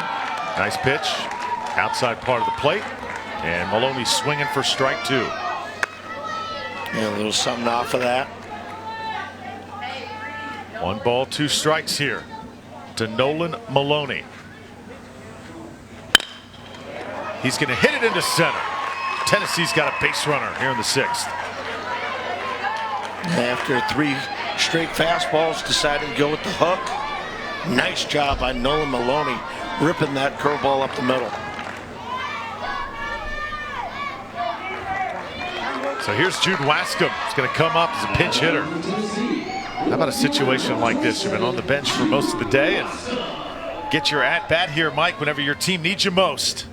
nice pitch, outside part of the plate, and Maloney swinging for strike 2. Yeah, a little something off of that. 1 ball, 2 strikes here to Nolan Maloney. He's going to hit it into center. Tennessee's got a base runner here in the 6th. After 3 straight fastballs, decided to go with the hook. Nice job by Nolan Maloney, ripping that curveball up the middle. So here's Jude Wascom. He's going to come up as a pinch hitter. How about a situation like this? You've been on the bench for most of the day and get your at-bat here, Mike, whenever your team needs you most.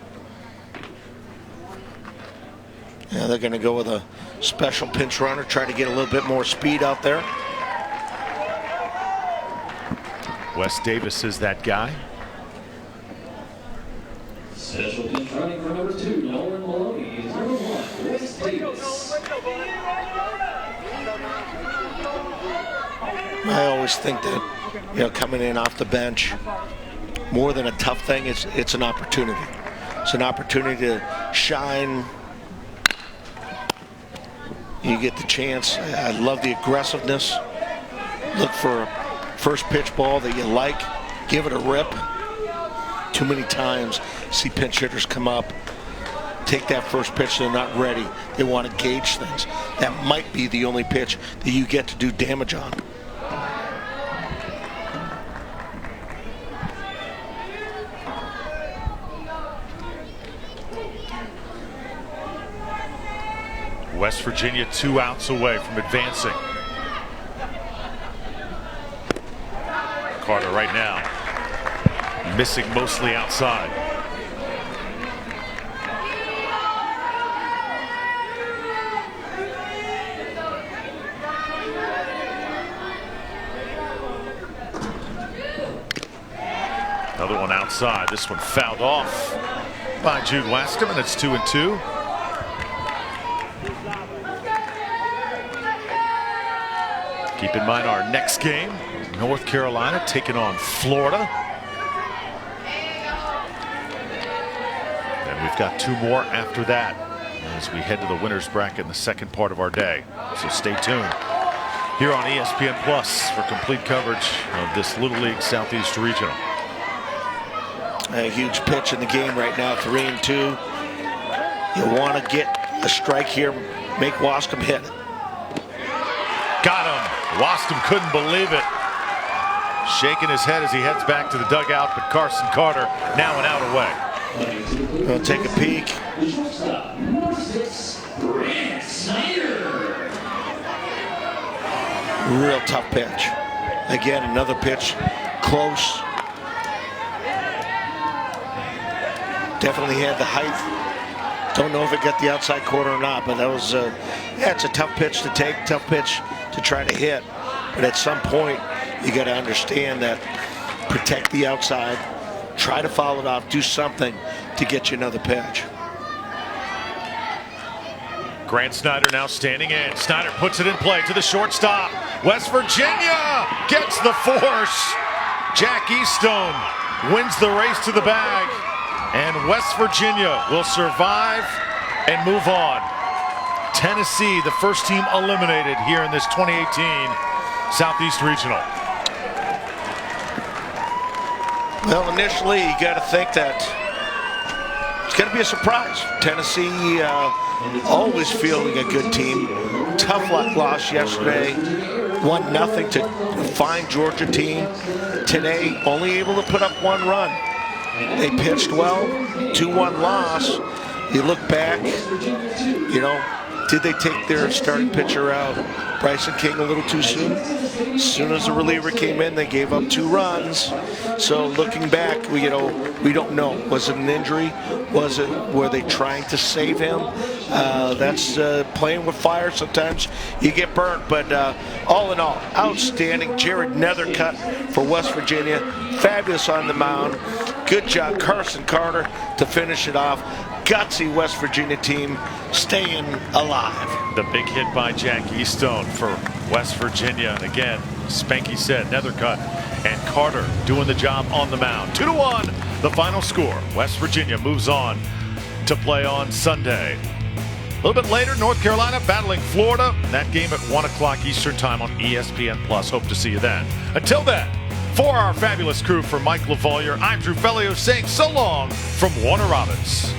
Yeah, they're going to go with a special pinch runner, try to get a little bit more speed out there. Wes Davis is that guy. Special pitch running for number 2, Nolan Maloney, is number 1, Wes Davis. I always think that, coming in off the bench, more than a tough thing, it's an opportunity. It's an opportunity to shine. You get the chance. I love the aggressiveness. Look for a first pitch ball that you like. Give it a rip. Too many times see pinch hitters come up, take that first pitch, they're not ready. They want to gauge things. That might be the only pitch that you get to do damage on. West Virginia 2 outs away from advancing. Carter right now missing mostly outside. Another one outside. This one fouled off by Jude Wascom, and it's 2-2. Keep in mind our next game, North Carolina taking on Florida. And we've got 2 more after that as we head to the winner's bracket in the second part of our day. So stay tuned here on ESPN Plus for complete coverage of this Little League Southeast Regional. A huge pitch in the game right now, 3-2. You want to get a strike here, make Wascom hit. Got him. Wascom couldn't believe it. Shaking his head as he heads back to the dugout, but Carson Carter now an out away. We'll take a peek. Real tough pitch. Again, another pitch, close. Definitely had the height. Don't know if it got the outside corner or not, but that was, yeah, it's a tough pitch to take, tough pitch to try to hit. But at some point, you got to understand that protect the outside, try to foul it off, do something to get you another pitch. Grant Snyder now standing in. Snyder puts it in play to the shortstop. West Virginia gets the force. Jack Eastone wins the race to the bag. And West Virginia will survive and move on. Tennessee, the first team eliminated here in this 2018 Southeast Regional. Well, initially, you got to think that it's going to be a surprise. Tennessee always fielding a good team. Tough luck loss yesterday. 1-0 to fine Georgia team. Today, only able to put up 1 run. They pitched well, 2-1 loss. You look back, you know, did they take their starting pitcher out, Bryson King, a little too soon? As soon as the reliever came in, they gave up 2 runs. So looking back, we don't know. Was it an injury? Were they trying to save him? That's playing with fire. Sometimes you get burnt, but all in all, outstanding. Jared Nethercutt for West Virginia, fabulous on the mound. Good job, Carson Carter, to finish it off. Gutsy West Virginia team staying alive. The big hit by Jack Eastone for West Virginia. And again, Spanky said, Nethercutt and Carter doing the job on the mound. 2-1, the final score. West Virginia moves on to play on Sunday. A little bit later, North Carolina battling Florida. That game at 1 o'clock Eastern time on ESPN Plus. Hope to see you then. Until then, for our fabulous crew, for Mike LaValliere, I'm Drew Fellio saying so long from Warner Robins.